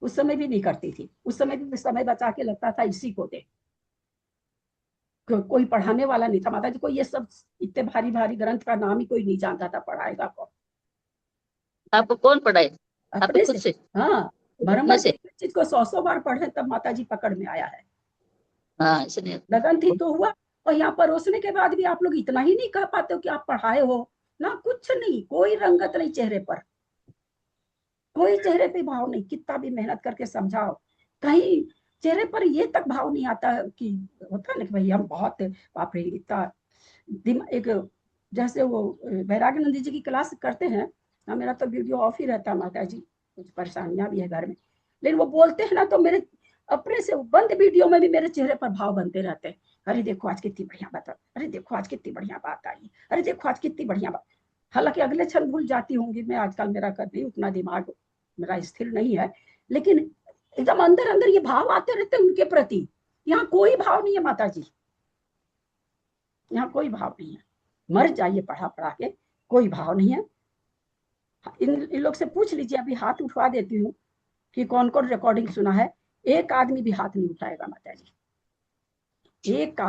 उस समय भी नहीं करती थी। उस समय भी समय बचा के लगता था इसी को दे। कोई पढ़ाने वाला नहीं था माता जी, कोई ये सब इतने भारी भारी ग्रंथ का नाम ही कोई नहीं जानता था, पढ़ाएगा कौन? आपको कौन पढ़ाए? आप अपने खुद से? हाँ, अपने से? चीज को 100 बार पढ़े तब माता जी पकड़ में आया है। हाँ, इसलिए लगन थी तो हुआ। और यहाँ परोसने के बाद भी आप लोग इतना ही नहीं कह पाते हो कि आप पढ़ाए हो ना। कुछ नहीं, कोई रंगत नहीं चेहरे पर, कोई चेहरे पे भाव नहीं। कितना भी मेहनत करके समझाओ, कहीं चेहरे पर ये तक भाव नहीं आता कि होता है ना कि भाई हम बहुत बाप रे इतना एक, जैसे वो वैराग्यानंद जी की क्लास करते हैं ना, मेरा तो वीडियो ऑफ ही रहता है माता जी, कुछ परेशानियां भी है घर में। लेकिन वो बोलते हैं ना तो मेरे अपने से बंद वीडियो में भी मेरे चेहरे पर भाव बनते रहते हैं। अरे देखो आज कितनी बढ़िया बात, अरे देखो आज कितनी बढ़िया बात आई, अरे देखो आज कितनी बढ़िया बात। हालांकि अगले क्षण भूल जाती होंगी मैं, आजकल मेरा कर नहीं, उतना दिमाग मेरा स्थिर नहीं है, लेकिन एकदम अंदर अंदर ये भाव आते रहते हैं उनके प्रति। यहाँ कोई भाव नहीं है माता जी, यहाँ कोई भाव नहीं है। मर जाइए पढ़ा पढ़ा के, कोई भाव नहीं है। इन लोग से पूछ लीजिए, अभी हाथ उठवा देती हूँ कि कौन कौन रिकॉर्डिंग सुना है। एक आदमी भी हाथ नहीं उठाएगा माता जी, एक